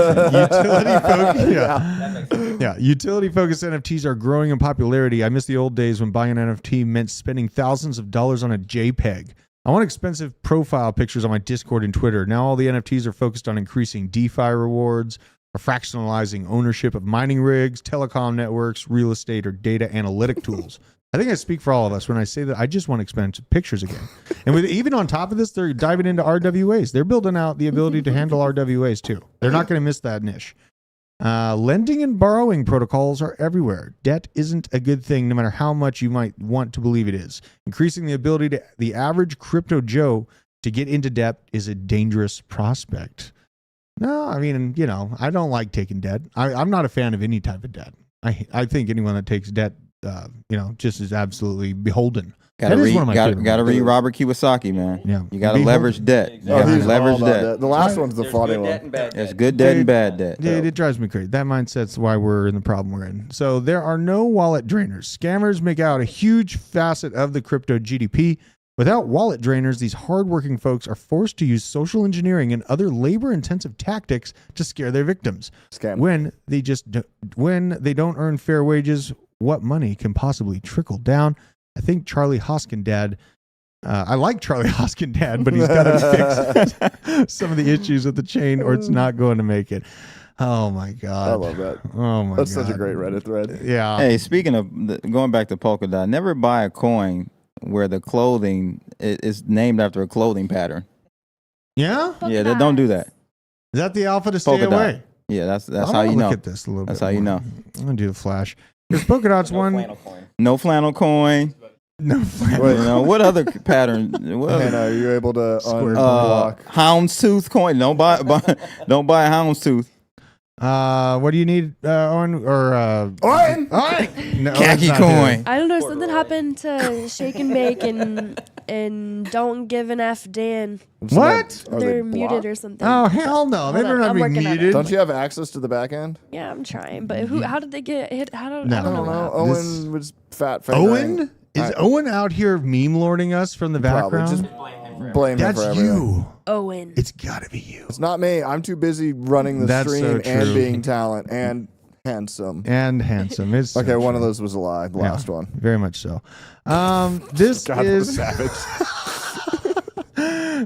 Speaker 1: Yeah. Utility-focused NFTs are growing in popularity. I miss the old days when buying an NFT meant spending thousands of dollars on a JPEG. I want expensive profile pictures on my Discord and Twitter. Now all the NFTs are focused on increasing DeFi rewards, or fractionalizing ownership of mining rigs, telecom networks, real estate, or data analytic tools. I think I speak for all of us when I say that I just want expensive pictures again. And even on top of this, they're diving into RWAs. They're building out the ability to handle RWAs too. They're not going to miss that niche. Lending and borrowing protocols are everywhere. Debt isn't a good thing, no matter how much you might want to believe it is. Increasing the ability to the average crypto Joe to get into debt is a dangerous prospect. No, I mean, I don't like taking debt. I'm not a fan of any type of debt. I think anyone that takes debt, just is absolutely beholden.
Speaker 9: Gotta
Speaker 1: That is
Speaker 9: read,
Speaker 1: one of my favorite
Speaker 9: gotta
Speaker 1: ones.
Speaker 9: read Robert Kiyosaki, man.
Speaker 1: Yeah.
Speaker 9: You gotta
Speaker 1: Be
Speaker 9: leverage debt. You
Speaker 6: Oh,
Speaker 9: gotta
Speaker 6: he's
Speaker 9: leverage
Speaker 6: all about
Speaker 9: debt.
Speaker 6: that. The last one's the
Speaker 8: There's
Speaker 6: funny
Speaker 8: good
Speaker 6: one.
Speaker 8: debt and bad
Speaker 9: There's
Speaker 8: debt.
Speaker 9: good debt and bad debt.
Speaker 1: It drives me crazy. That mindset's why we're in the problem we're in. So there are no wallet drainers. Scammers make out a huge facet of the crypto GDP. Without wallet drainers, these hardworking folks are forced to use social engineering and other labor-intensive tactics to scare their victims.
Speaker 6: Scam.
Speaker 1: When they don't earn fair wages, what money can possibly trickle down? I think Charlie Hoskindad. I like Charlie Hoskindad, but he's got to fix some of the issues with the chain, or it's not going to make it. Oh my god!
Speaker 6: I love that.
Speaker 1: Oh my god!
Speaker 6: That's such a great Reddit thread.
Speaker 1: Yeah.
Speaker 9: Hey, speaking of going back to Polkadot, never buy a coin where the clothing is named after a clothing pattern.
Speaker 1: Yeah.
Speaker 9: Yeah, don't do that.
Speaker 1: Is that the alpha to stay
Speaker 9: Polkadot.
Speaker 1: away?
Speaker 9: Yeah, that's
Speaker 1: I
Speaker 9: how
Speaker 1: wanna
Speaker 9: you know.
Speaker 1: Look at this a little
Speaker 9: That's
Speaker 1: bit
Speaker 9: how you
Speaker 1: more.
Speaker 9: know.
Speaker 1: I'm gonna do the flash. There's Polkadot's one.
Speaker 8: Flannel coin.
Speaker 9: No flannel coin.
Speaker 1: No flannel.
Speaker 6: Wait.
Speaker 9: You know what other pattern? What other-
Speaker 6: Hannah, are you able to
Speaker 1: Square
Speaker 6: unblock?
Speaker 9: houndstooth coin. Don't buy a houndstooth.
Speaker 1: What do you need, Owen? Or
Speaker 6: Owen!
Speaker 1: Owen! No,
Speaker 9: Khaki
Speaker 1: that's not
Speaker 9: coin.
Speaker 1: him.
Speaker 4: I don't know. Something happened to Shake and Bake and Don't Give an F Dan.
Speaker 1: What?
Speaker 6: Are they
Speaker 4: They're muted
Speaker 6: blocked?
Speaker 4: or something.
Speaker 1: Oh hell no! They
Speaker 4: Hold
Speaker 1: better
Speaker 4: on,
Speaker 1: not
Speaker 4: I'm
Speaker 1: be
Speaker 4: working on it.
Speaker 1: muted.
Speaker 6: Don't you have access to the back end?
Speaker 4: Yeah, I'm trying. But who? How did they get hit? How do,
Speaker 1: No.
Speaker 4: I
Speaker 6: I
Speaker 4: don't know.
Speaker 6: don't know.
Speaker 4: how.
Speaker 6: Owen was fat fingering.
Speaker 1: Owen? Is Owen out here meme lording us from the
Speaker 6: Probably.
Speaker 1: background?
Speaker 6: Just blame him
Speaker 1: That's
Speaker 6: for everything.
Speaker 1: you.
Speaker 4: Owen.
Speaker 1: It's gotta be you.
Speaker 6: It's not me. I'm too busy running the
Speaker 1: That's
Speaker 6: stream
Speaker 1: so
Speaker 6: and
Speaker 1: true.
Speaker 6: being talent and handsome.
Speaker 1: And handsome. It's so
Speaker 6: Okay, one of
Speaker 1: true.
Speaker 6: those was a lie. The
Speaker 1: Yeah,
Speaker 6: last one.
Speaker 1: Very much so. This
Speaker 6: God,
Speaker 1: is
Speaker 6: savage.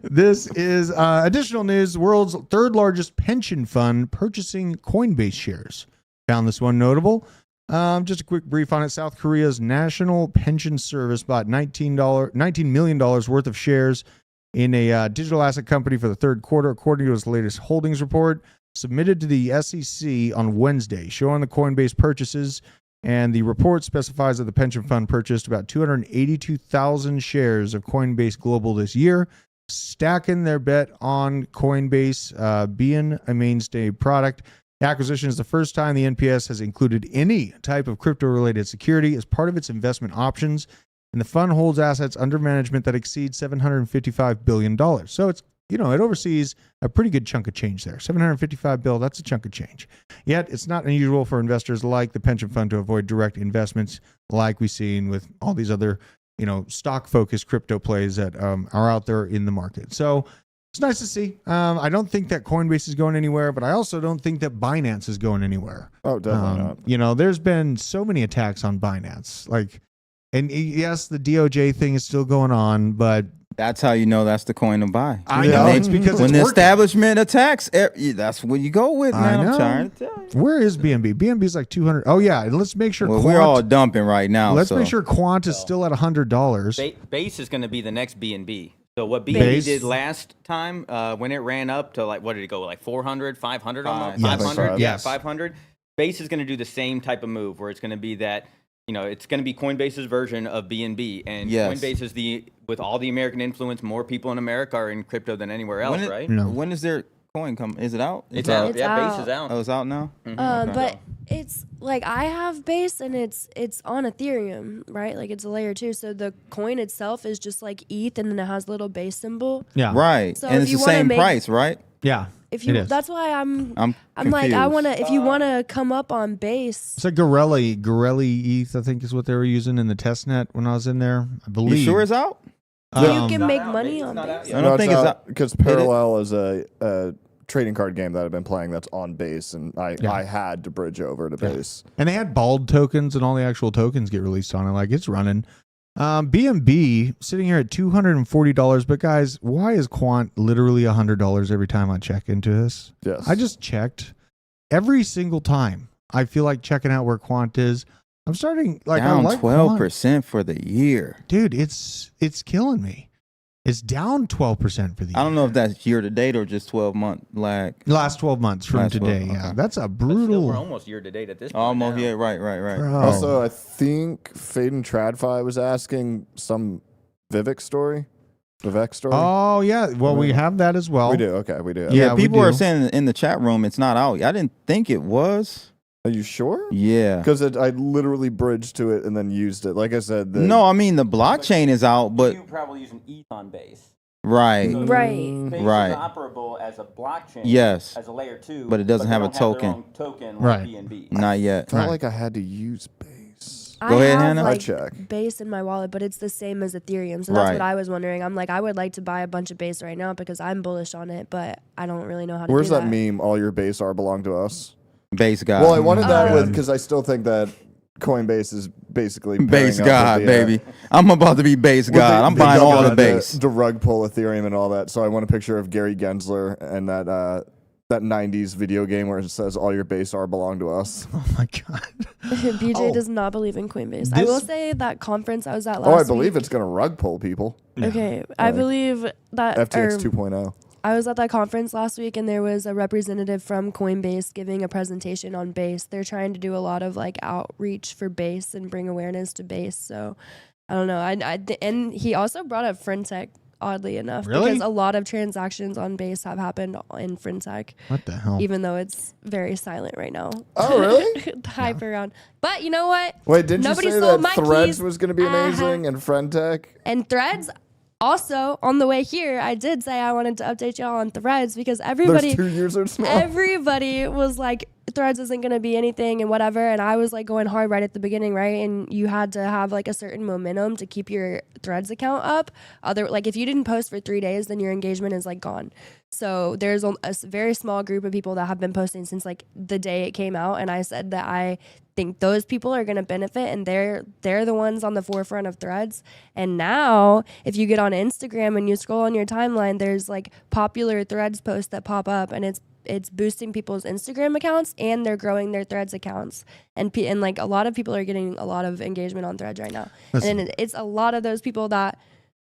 Speaker 1: this is additional news. World's third largest pension fund purchasing Coinbase shares. Found this one notable. Just a quick brief on it. South Korea's National Pension Service bought $19 million worth of shares in a digital asset company for the third quarter, according to its latest holdings report submitted to the SEC on Wednesday, showing the Coinbase purchases. And the report specifies that the pension fund purchased about 282,000 shares of Coinbase Global this year, stacking their bet on Coinbase being a mainstay product. The acquisition is the first time the NPS has included any type of crypto-related security as part of its investment options, and the fund holds assets under management that exceed $755 billion. So it's, it oversees a pretty good chunk of change there. $755 billion, that's a chunk of change. Yet it's not unusual for investors like the pension fund to avoid direct investments like we've seen with all these other, stock-focused crypto plays that are out there in the market. So it's nice to see. I don't think that Coinbase is going anywhere, but I also don't think that Binance is going anywhere.
Speaker 6: Oh, definitely not.
Speaker 1: There's been so many attacks on Binance. And yes, the DOJ thing is still going on, but
Speaker 9: that's how you know that's the coin to buy.
Speaker 1: I know. It's because
Speaker 9: when
Speaker 1: it's
Speaker 9: the
Speaker 1: working.
Speaker 9: Establishment attacks, that's what you go with, man.
Speaker 1: I know.
Speaker 9: I'm trying to tell you.
Speaker 1: Where is BNB? BNB is like 200. Oh yeah, and let's make sure.
Speaker 9: Well,
Speaker 1: Quant,
Speaker 9: we're all dumping right now.
Speaker 1: Let's make sure Quant is still at $100.
Speaker 8: Base is going to be the next BNB. So what BNB
Speaker 1: Base.
Speaker 8: did last time when it ran up to what did it go, 400, 500 almost?
Speaker 1: Yes.
Speaker 8: 500?
Speaker 1: Yes.
Speaker 8: 500. Base is going to do the same type of move where it's going to be that, it's going to be Coinbase's version of BNB. And
Speaker 9: Yes.
Speaker 8: Coinbase is with all the American influence, more people in America are in crypto than anywhere else, right?
Speaker 1: No.
Speaker 9: When is their coin come? Is it out?
Speaker 8: It's out.
Speaker 4: It's
Speaker 8: Yeah, Base
Speaker 4: out.
Speaker 8: is out.
Speaker 9: Oh, it's out now?
Speaker 4: But it's I have Base and it's on Ethereum, right? It's a layer 2. So the coin itself is just like ETH, and then it has a little base symbol.
Speaker 1: Yeah.
Speaker 9: Right.
Speaker 4: So
Speaker 9: and
Speaker 4: if
Speaker 9: it's
Speaker 4: you
Speaker 9: the
Speaker 4: wanna
Speaker 9: same
Speaker 4: make-
Speaker 9: price, right?
Speaker 1: Yeah.
Speaker 4: If
Speaker 1: it
Speaker 4: you,
Speaker 1: is.
Speaker 4: that's why I'm like I
Speaker 9: confused.
Speaker 4: want to. If you want to come up on Base,
Speaker 1: It's like Gorelli ETH, I think is what they were using in the test net when I was in there. I believe.
Speaker 9: You sure it's out?
Speaker 4: you can make
Speaker 8: out.
Speaker 4: money
Speaker 8: It's
Speaker 4: on
Speaker 8: not out
Speaker 4: Base.
Speaker 8: yet.
Speaker 9: I don't think it's out.
Speaker 6: because Parallel is a trading card game that I've been playing that's on Base, and I had to bridge over to Base.
Speaker 1: And they had bald tokens, and all the actual tokens get released on it. It's running. BNB sitting here at $240. But guys, why is Quant literally $100 every time I check into this?
Speaker 6: Yes.
Speaker 1: I just checked every single time. I feel like checking out where Quant is. I'm starting I
Speaker 9: Down
Speaker 1: like Quant.
Speaker 9: 12% for the year.
Speaker 1: Dude, it's killing me. It's down 12% for the year.
Speaker 9: I don't know if that's year to date or just 12-month lag.
Speaker 1: Last 12 months from
Speaker 9: Last
Speaker 1: today.
Speaker 9: 12,
Speaker 1: Yeah,
Speaker 9: okay.
Speaker 1: that's a
Speaker 8: But still,
Speaker 1: brutal.
Speaker 8: we're almost year to date at this point.
Speaker 9: Almost,
Speaker 8: now.
Speaker 9: yeah, right.
Speaker 1: Bro.
Speaker 6: Also, I think Fade and Tradfi was asking some Vivek story.
Speaker 1: Oh yeah, well we have that as well.
Speaker 6: We do. Okay, we do.
Speaker 1: Yeah, we
Speaker 9: people are
Speaker 1: do.
Speaker 9: saying in the chat room it's not out. I didn't think it was.
Speaker 6: Are you sure?
Speaker 9: Yeah.
Speaker 6: Because I literally bridged to it and then used it. Like I said,
Speaker 9: No, I mean the blockchain is out, but
Speaker 8: You're probably using ETH on Base.
Speaker 9: right.
Speaker 8: So
Speaker 4: Right.
Speaker 8: Base
Speaker 9: Right.
Speaker 8: is operable as a blockchain.
Speaker 9: Yes.
Speaker 8: As a layer 2.
Speaker 9: But it doesn't
Speaker 8: they
Speaker 9: have a
Speaker 8: don't their
Speaker 9: token.
Speaker 8: own token
Speaker 1: Right.
Speaker 8: like BNB.
Speaker 9: Not yet.
Speaker 6: felt
Speaker 1: Right.
Speaker 6: like I had to use Base.
Speaker 9: Go ahead,
Speaker 4: I have
Speaker 9: Hannah.
Speaker 6: I check.
Speaker 4: Base in my wallet, but it's the same as Ethereum. So that's
Speaker 9: Right.
Speaker 4: what I was wondering. I'm like, I would like to buy a bunch of Base right now because I'm bullish on it, but I don't really know how to
Speaker 6: Where's
Speaker 4: do
Speaker 6: that meme? All your Base are belong to us.
Speaker 9: Base God.
Speaker 6: Well, I wanted that
Speaker 4: Oh.
Speaker 6: with because I still think that Coinbase is basically
Speaker 9: Base
Speaker 6: pairing up
Speaker 9: God,
Speaker 6: with the,
Speaker 9: baby. I'm about to be base
Speaker 6: with
Speaker 9: God. I'm buying
Speaker 6: the
Speaker 9: all
Speaker 6: God,
Speaker 9: the base.
Speaker 6: the rug pull Ethereum and all that. So I want a picture of Gary Gensler and that 90s video game where it says all your base are belong to us.
Speaker 1: Oh my god.
Speaker 4: BJ
Speaker 1: Oh.
Speaker 4: does not believe in Coinbase. I will
Speaker 1: This-
Speaker 4: say that conference I was at last
Speaker 6: Oh, I believe
Speaker 4: week,
Speaker 6: it's going to rug pull people.
Speaker 4: Okay, I believe that
Speaker 6: FTX
Speaker 4: or
Speaker 6: 2.0.
Speaker 4: I was at that conference last week and there was a representative from Coinbase giving a presentation on Base. They're trying to do a lot of outreach for Base and bring awareness to Base. So I don't know. And he also brought up FinTech, oddly enough,
Speaker 1: Really?
Speaker 4: because a lot of transactions on Base have happened in FinTech,
Speaker 1: What the hell?
Speaker 4: even though it's very silent right now.
Speaker 6: Oh, really?
Speaker 4: The hype around. But you know what?
Speaker 6: Wait, didn't
Speaker 4: Nobody
Speaker 6: you say
Speaker 4: sold
Speaker 6: that
Speaker 4: my
Speaker 6: Threads
Speaker 4: keys.
Speaker 6: was going to be amazing and Friendtech?
Speaker 4: And Threads, also on the way here, I did say I wanted to update y'all on Threads because
Speaker 6: There's
Speaker 4: everybody
Speaker 6: 2 users now.
Speaker 4: everybody was like, Threads isn't going to be anything and whatever. And I was going hard right at the beginning, right? And you had to have a certain momentum to keep your Threads account up. If you didn't post for 3 days, then your engagement is gone. So there's a very small group of people that have been posting since the day it came out. And I said that I think those people are going to benefit and they're the ones on the forefront of Threads. And now if you get on Instagram and you scroll on your timeline, there's popular Threads posts that pop up and it's it's boosting people's Instagram accounts and they're growing their Threads accounts. And like a lot of people are getting a lot of engagement on Threads right now.
Speaker 1: Listen.
Speaker 4: And it's a lot of those people that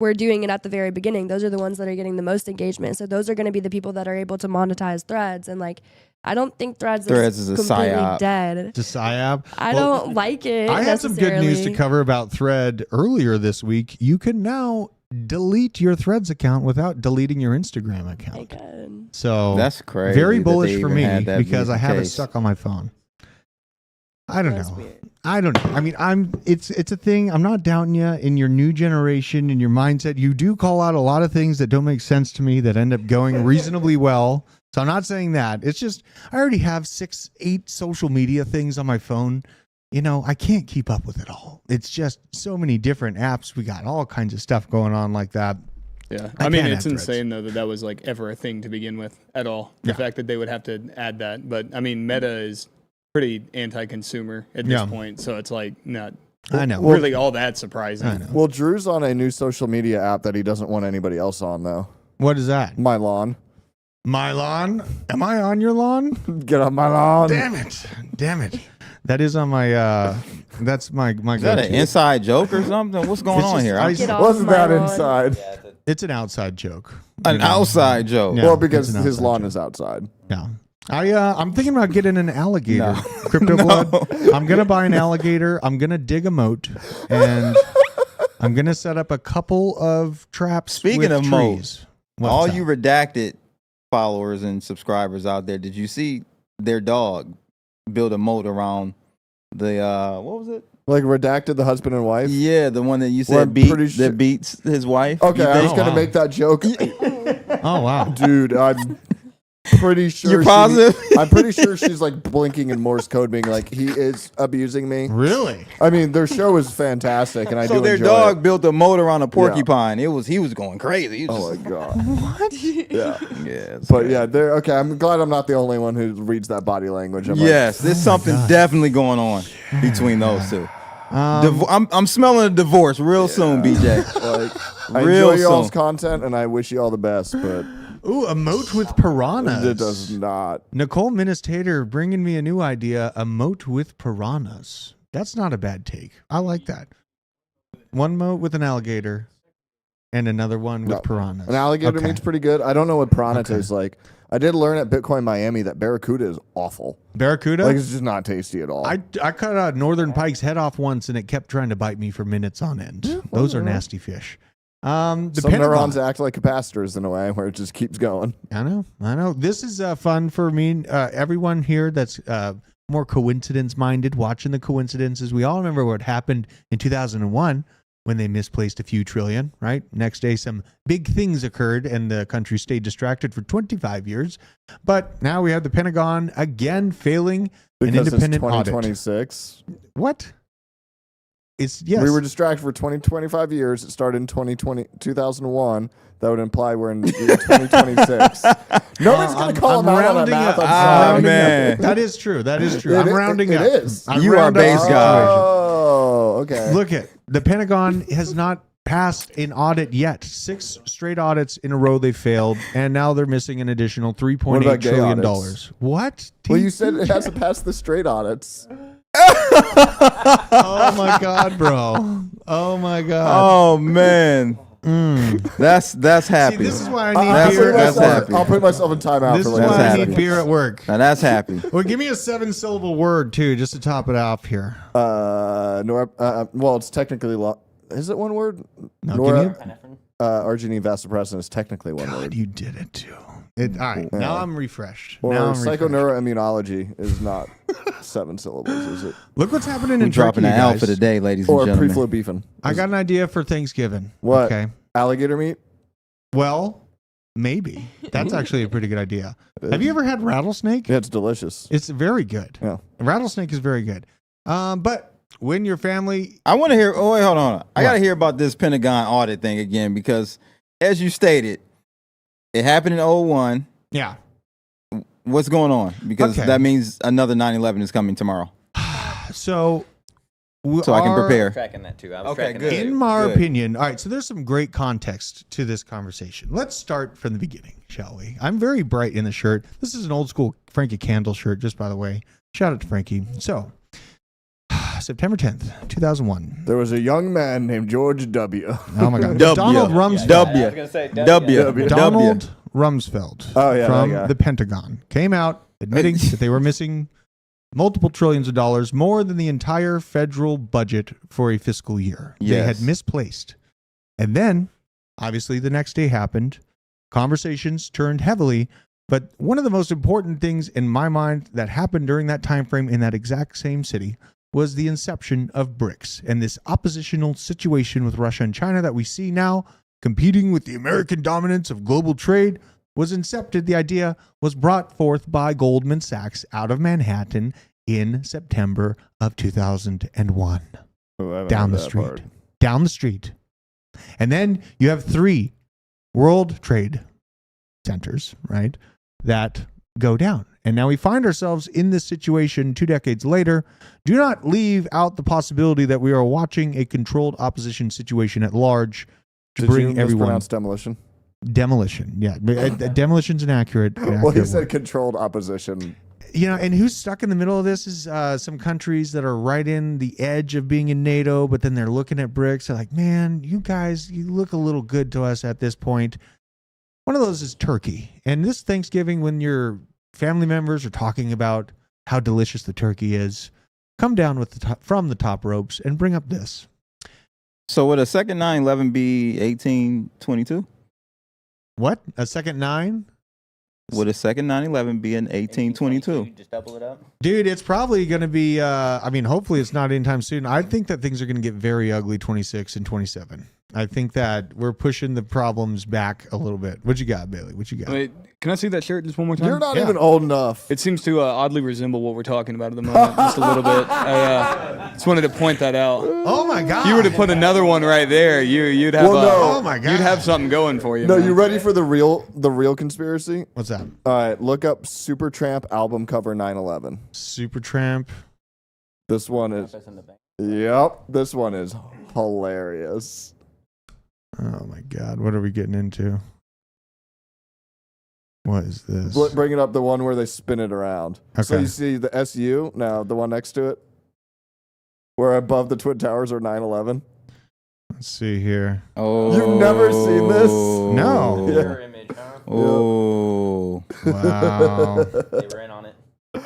Speaker 4: were doing it at the very beginning. Those are the ones that are getting the most engagement. So those are going to be the people that are able to monetize Threads. And like, I don't think Threads is
Speaker 9: a
Speaker 4: completely
Speaker 9: psyop.
Speaker 4: dead.
Speaker 1: To PSYOP.
Speaker 4: I don't like it.
Speaker 1: I had some good news to
Speaker 4: necessarily.
Speaker 1: cover about Thread earlier this week. You can now delete your Threads account without deleting your Instagram account.
Speaker 4: Good.
Speaker 1: So
Speaker 9: That's crazy.
Speaker 1: very
Speaker 9: that
Speaker 1: bullish
Speaker 9: they
Speaker 1: for
Speaker 9: even
Speaker 1: me
Speaker 9: had that
Speaker 1: because
Speaker 9: be
Speaker 1: I
Speaker 9: the
Speaker 1: have it
Speaker 9: case.
Speaker 1: stuck on my phone. I don't
Speaker 4: That's
Speaker 1: know.
Speaker 4: weird.
Speaker 1: I don't know. I mean, it's a thing. I'm not doubting you in your new generation, in your mindset. You do call out a lot of things that don't make sense to me that end up going reasonably well. So I'm not saying that. It's just I already have 6, 8 social media things on my phone. You know, I can't keep up with it all. It's just so many different apps. We got all kinds of stuff going on like that.
Speaker 10: Yeah,
Speaker 1: I
Speaker 10: I mean,
Speaker 1: can't
Speaker 10: it's
Speaker 1: add Threads.
Speaker 10: insane though that was like ever a thing to begin with at all. The
Speaker 1: Yeah.
Speaker 10: fact that they would have to add that, but I mean, Meta is pretty anti-consumer at this
Speaker 1: Yeah.
Speaker 10: point, so it's like not
Speaker 1: I know.
Speaker 10: really all that surprising.
Speaker 1: I know.
Speaker 6: Well, Drew's on a new social media app that he doesn't want anybody else on, though.
Speaker 1: What is that?
Speaker 6: My lawn.
Speaker 1: My lawn? Am I on your lawn?
Speaker 6: Get on my lawn.
Speaker 1: Damn it. Damn it. That is on my that's my
Speaker 9: Is that an
Speaker 1: go-to.
Speaker 9: inside joke or something? What's going
Speaker 1: It's
Speaker 9: on
Speaker 1: just-
Speaker 9: here?
Speaker 1: I-
Speaker 4: Get off
Speaker 6: Wasn't
Speaker 4: my
Speaker 6: that
Speaker 4: lawn.
Speaker 6: inside?
Speaker 1: It's an outside joke.
Speaker 9: An
Speaker 1: You know?
Speaker 9: outside joke.
Speaker 1: Yeah.
Speaker 6: Well, because
Speaker 1: it's an
Speaker 6: his
Speaker 1: outside
Speaker 6: lawn
Speaker 1: joke.
Speaker 6: is outside.
Speaker 1: Yeah. I'm thinking about getting an alligator.
Speaker 9: No.
Speaker 1: Crypto blood. I'm gonna buy an alligator. I'm gonna dig a moat and I'm gonna set up a couple of traps.
Speaker 9: Speaking
Speaker 1: with
Speaker 9: of
Speaker 1: trees.
Speaker 9: moats,
Speaker 1: What's
Speaker 9: all
Speaker 1: that?
Speaker 9: you redacted followers and subscribers out there, did you see their dog build a moat around the what was it?
Speaker 6: Like redacted the husband and wife.
Speaker 9: Yeah, the one that you
Speaker 6: Well,
Speaker 9: said
Speaker 6: I'm pretty sure-
Speaker 9: that beats his wife.
Speaker 6: Okay,
Speaker 9: You
Speaker 6: I was
Speaker 9: think?
Speaker 6: gonna
Speaker 1: wow.
Speaker 6: make that joke,
Speaker 1: Oh wow.
Speaker 6: dude. I'm pretty sure.
Speaker 9: You're positive?
Speaker 6: I'm pretty sure she's like blinking in Morse code, being like, "He is abusing me."
Speaker 1: Really?
Speaker 6: I mean, their show is fantastic, and I
Speaker 9: So
Speaker 6: do
Speaker 9: their
Speaker 6: enjoy
Speaker 9: dog
Speaker 6: it.
Speaker 9: built a moat around a porcupine. He was going crazy. He was
Speaker 6: Oh
Speaker 9: just-
Speaker 6: my god.
Speaker 1: What?
Speaker 6: Yeah.
Speaker 9: yeah, it's
Speaker 6: But
Speaker 9: crazy.
Speaker 6: yeah, they're okay. I'm glad I'm not the only one who reads that body language. I'm
Speaker 9: Yes, there's something definitely going on between those two. I'm smelling a divorce real soon, BJ.
Speaker 6: like, I
Speaker 9: Real
Speaker 6: enjoy y'all's
Speaker 9: soon.
Speaker 6: content, and I wish you all the best, but
Speaker 1: Ooh, a moat with piranhas.
Speaker 6: it does not.
Speaker 1: Nicole Ministator bringing me a new idea, a moat with piranhas. That's not a bad take. I like that. One moat with an alligator and another one with
Speaker 6: No.
Speaker 1: piranhas.
Speaker 6: An alligator
Speaker 1: Okay.
Speaker 6: meat's pretty good. I don't know what piranha
Speaker 1: Okay.
Speaker 6: tastes like. I did learn at Bitcoin Miami that barracuda is awful.
Speaker 1: Barracuda?
Speaker 6: Like, it's just not tasty at all.
Speaker 1: I cut a northern pike's head off once and it kept trying to bite me for minutes on end. Those are nasty fish. The
Speaker 6: Some
Speaker 1: Pentagon.
Speaker 6: neurons act like capacitors in a way where it just keeps going.
Speaker 1: I know. This is fun for me. Everyone here that's more coincidence minded, watching the coincidences. We all remember what happened in 2001 when they misplaced a few trillion, right? Next day, some big things occurred and the country stayed distracted for 25 years. But now we have the Pentagon again failing an
Speaker 6: Because it's
Speaker 1: independent audit.
Speaker 6: 2026.
Speaker 1: What? It's yes.
Speaker 6: We were distracted for 25 years. It started in 2001. That would imply we're in 2026. Nobody's going to call
Speaker 1: I'm
Speaker 6: him out on that
Speaker 1: rounding
Speaker 6: math.
Speaker 1: up.
Speaker 6: I'm
Speaker 1: I'm
Speaker 6: sorry.
Speaker 1: rounding
Speaker 9: man.
Speaker 1: up. That is true. That is true.
Speaker 6: It
Speaker 1: I'm
Speaker 6: i-
Speaker 1: rounding
Speaker 6: it
Speaker 1: up.
Speaker 6: is.
Speaker 1: I'm
Speaker 9: You are
Speaker 1: rounding up
Speaker 9: base
Speaker 1: the
Speaker 9: guy.
Speaker 1: situation.
Speaker 6: Oh, okay.
Speaker 1: Look at the Pentagon has not passed an audit yet. 6 straight audits in a row they failed, and now they're missing an additional
Speaker 6: What
Speaker 1: $3.8
Speaker 6: about gay
Speaker 1: trillion.
Speaker 6: audits?
Speaker 1: What?
Speaker 6: Well, you said it has to pass the straight audits.
Speaker 1: Oh my God, bro. Oh my God.
Speaker 9: Oh man, that's
Speaker 1: See,
Speaker 9: happy.
Speaker 1: this is why I
Speaker 9: That's-
Speaker 1: need beer.
Speaker 9: that's happy.
Speaker 6: I'll put myself in timeout
Speaker 1: This
Speaker 6: for
Speaker 1: is
Speaker 6: like
Speaker 1: why I
Speaker 9: happy.
Speaker 1: need beer at work.
Speaker 9: Now that's happy.
Speaker 1: Well, give me a 7-syllable word too, just to top it off here.
Speaker 6: Well, it's technically is it one word?
Speaker 1: No,
Speaker 6: Arginine vasopressin is technically one
Speaker 1: God,
Speaker 6: word.
Speaker 1: you did it too. All right, now I'm refreshed.
Speaker 6: Or
Speaker 1: now I'm refreshed.
Speaker 6: psychoneuroimmunology is not 7 syllables, is it?
Speaker 1: Look what's happening
Speaker 9: We're
Speaker 1: in
Speaker 9: dropping
Speaker 1: Turkey,
Speaker 9: an L
Speaker 1: guys.
Speaker 9: for the day, ladies
Speaker 6: Or
Speaker 9: and gentlemen.
Speaker 6: preflobefen.
Speaker 1: I got an idea for Thanksgiving.
Speaker 6: What?
Speaker 1: Okay.
Speaker 6: Alligator meat?
Speaker 1: Well, maybe. That's actually a pretty good idea. Have you ever had rattlesnake?
Speaker 6: Yeah, it's delicious.
Speaker 1: It's very good.
Speaker 6: Yeah.
Speaker 1: Rattlesnake is very good. But when your family,
Speaker 9: I want to hear. Oh wait, hold on. I got to
Speaker 1: What?
Speaker 9: hear about this Pentagon audit thing again because, as you stated, it happened in 01.
Speaker 1: yeah.
Speaker 9: What's going on? Because
Speaker 1: Okay.
Speaker 9: that means another 9/11 is coming tomorrow.
Speaker 1: So
Speaker 9: so I can prepare.
Speaker 8: Tracking that too. I was
Speaker 9: Okay,
Speaker 8: tracking
Speaker 9: good.
Speaker 8: that too.
Speaker 1: In my
Speaker 9: Good.
Speaker 1: opinion, all right, so there's some great context to this conversation. Let's start from the beginning, shall we? I'm very bright in the shirt. This is an old school Frankie Candle shirt, just by the way. Shout out to Frankie. So, September 10th, 2001.
Speaker 6: There was a young man named George W.
Speaker 1: Oh my God.
Speaker 9: W.
Speaker 1: Donald Rumsfeld.
Speaker 9: W.
Speaker 8: I was gonna say
Speaker 9: W.
Speaker 1: Donald Rumsfeld
Speaker 6: Oh, yeah,
Speaker 1: from
Speaker 6: that guy.
Speaker 1: the Pentagon came out admitting that they were missing multiple trillions of dollars, more than the entire federal budget for a fiscal year. They
Speaker 9: Yes.
Speaker 1: had misplaced. And then, obviously, the next day happened. Conversations turned heavily. But one of the most important things in my mind that happened during that time frame in that exact same city was the inception of BRICS and this oppositional situation with Russia and China that we see now competing with the American dominance of global trade was incepted. The idea was brought forth by Goldman Sachs out of Manhattan in September of 2001.
Speaker 6: Oh, I haven't
Speaker 1: Down
Speaker 6: heard
Speaker 1: the
Speaker 6: that
Speaker 1: street.
Speaker 6: part.
Speaker 1: Down the street. And then you have 3 World Trade Centers, right, that go down. And now we find ourselves in this situation 2 decades later. Do not leave out the possibility that we are watching a controlled opposition situation at large to
Speaker 6: Did you
Speaker 1: bring everyone.
Speaker 6: mispronounce demolition?
Speaker 1: Demolition, yeah. Demolition's an accurate
Speaker 6: Well, he
Speaker 1: word.
Speaker 6: said controlled opposition.
Speaker 1: You know, and who's stuck in the middle of this is some countries that are right in the edge of being in NATO, but then they're looking at BRICS. They're like, man, you guys, you look a little good to us at this point. One of those is Turkey. And this Thanksgiving, when your family members are talking about how delicious the turkey is, come down with from the top ropes and bring up this.
Speaker 9: So would a second 9/11 be 1822?
Speaker 1: What? A second 9?
Speaker 9: Would a second 9/11 be in 1822?
Speaker 8: Just double it up.
Speaker 1: Dude, it's probably going to be, I mean, hopefully it's not anytime soon. I think that things are going to get very ugly 26 and 27. I think that we're pushing the problems back a little bit. What you got, Bailey? What you got?
Speaker 10: Wait, can I see that shirt just one more time?
Speaker 6: You're not
Speaker 1: Yeah.
Speaker 6: even old enough.
Speaker 10: It seems to oddly resemble what we're talking about at the moment, just a little bit. I just wanted to point that out.
Speaker 1: Oh my God.
Speaker 10: If you were to put another one right there, you'd have
Speaker 6: Well, no.
Speaker 1: Oh my God.
Speaker 10: you'd have something going for you.
Speaker 6: No,
Speaker 10: man.
Speaker 6: you ready for the real conspiracy?
Speaker 1: What's that?
Speaker 6: All right, look up Supertramp album cover 9/11.
Speaker 1: Supertramp.
Speaker 6: This one is. Yep, this one is hilarious.
Speaker 1: Oh my God. What are we getting into? What is this?
Speaker 6: Bring it up, the one where they spin it around. So
Speaker 1: Okay.
Speaker 6: you see the SU, now the one next to it, where above the Twin Towers are 9/11.
Speaker 1: Let's see here.
Speaker 9: Oh,
Speaker 6: You've never seen this?
Speaker 1: No.
Speaker 8: Mirror image, huh?
Speaker 9: Oh,
Speaker 1: Wow.
Speaker 8: They were in on it.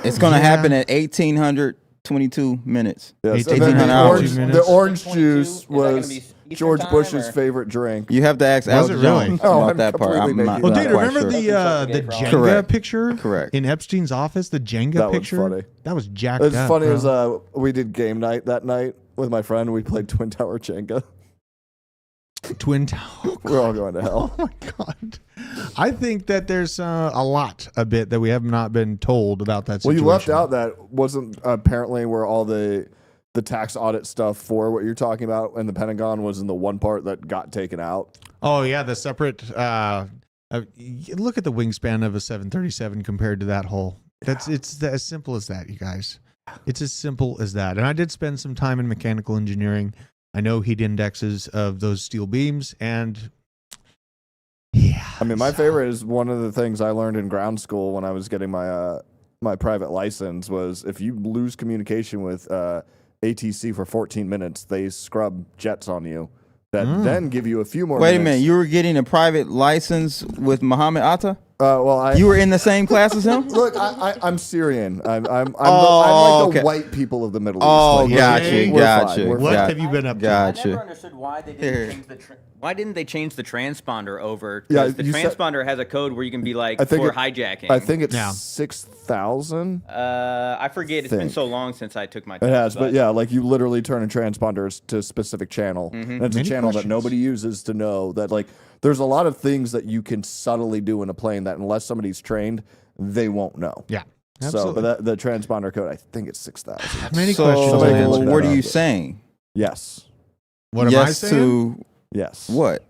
Speaker 9: it's gonna
Speaker 1: Yeah.
Speaker 9: happen at 1822 minutes.
Speaker 6: Yes, and
Speaker 9: 1800
Speaker 6: then
Speaker 9: hours.
Speaker 6: the orange
Speaker 8: 22,
Speaker 6: juice
Speaker 8: is that gonna
Speaker 6: was
Speaker 8: be Eastern
Speaker 6: George
Speaker 8: time,
Speaker 6: Bush's
Speaker 8: or-
Speaker 6: favorite drink.
Speaker 9: You have to ask
Speaker 1: Was
Speaker 9: Alex
Speaker 1: it really?
Speaker 9: Jones
Speaker 6: Oh,
Speaker 9: about
Speaker 6: I'm
Speaker 9: that part.
Speaker 6: completely
Speaker 9: I'm not,
Speaker 6: making
Speaker 1: Well,
Speaker 6: that
Speaker 1: dude,
Speaker 9: not quite
Speaker 1: remember
Speaker 9: sure.
Speaker 1: the Jenga
Speaker 9: Correct.
Speaker 1: picture?
Speaker 9: Correct.
Speaker 1: In Epstein's office, the Jenga
Speaker 6: That was
Speaker 1: picture?
Speaker 6: funny.
Speaker 1: That was jacked
Speaker 6: It's
Speaker 1: up.
Speaker 6: funny
Speaker 1: bro.
Speaker 6: as we did game night that night with my friend. We played Twin Tower Jenga.
Speaker 1: Twin Tower.
Speaker 6: We're all going to hell.
Speaker 1: Oh my God. I think that there's a bit that we have not been told about that
Speaker 6: Well,
Speaker 1: situation.
Speaker 6: you left out that wasn't apparently where all the tax audit stuff for what you're talking about, and the Pentagon was in the one part that got taken out.
Speaker 1: Oh yeah, the separate. Look at the wingspan of a 737 compared to that hole. It's as simple as that, you guys. It's as simple as that. And I did spend some time in mechanical engineering. I know heat indexes of those steel beams, and yeah.
Speaker 6: I mean, my favorite is one of the things I learned in ground school when I was getting my my private license was if you lose communication with ATC for 14 minutes, they scrub jets on you that then give you a few more
Speaker 9: Wait a
Speaker 6: minutes.
Speaker 9: minute, you were getting a private license with Muhammad Atta?
Speaker 6: Well,
Speaker 9: You were in the same class as him?
Speaker 6: Look, I'm Syrian. I'm like
Speaker 9: okay.
Speaker 6: the white people of the Middle
Speaker 9: Oh,
Speaker 6: East. Like,
Speaker 9: gotcha,
Speaker 6: we're
Speaker 9: gotcha.
Speaker 6: fine, we're
Speaker 1: What
Speaker 6: fine.
Speaker 1: have you been up to?
Speaker 8: I never
Speaker 9: Gotcha.
Speaker 8: understood why they
Speaker 9: Here.
Speaker 8: didn't change the why didn't they change the transponder over?
Speaker 6: Yeah,
Speaker 8: Because the
Speaker 6: you said-
Speaker 8: transponder has a code where you can be like
Speaker 6: I think
Speaker 8: for
Speaker 6: it-
Speaker 8: hijacking.
Speaker 6: I think it's
Speaker 1: Yeah.
Speaker 6: 6,000.
Speaker 8: I forget. It's been
Speaker 6: think.
Speaker 8: so long since I took my
Speaker 6: It
Speaker 8: test.
Speaker 6: has, but yeah, like you literally turn a transponder to a specific channel. And it's
Speaker 1: Many
Speaker 6: a channel
Speaker 1: questions.
Speaker 6: that nobody uses to know that like there's a lot of things that you can subtly do in a plane that unless somebody's trained, they won't know.
Speaker 1: Yeah,
Speaker 6: So,
Speaker 1: absolutely.
Speaker 6: but the transponder code, I think it's 6,000.
Speaker 1: Many
Speaker 9: So,
Speaker 1: questions.
Speaker 6: Somebody can
Speaker 1: unanswered.
Speaker 6: look that
Speaker 9: what are
Speaker 6: up.
Speaker 9: you saying?
Speaker 6: Yes.
Speaker 1: What am I
Speaker 9: yes
Speaker 1: saying?
Speaker 9: to
Speaker 6: Yes.
Speaker 9: what?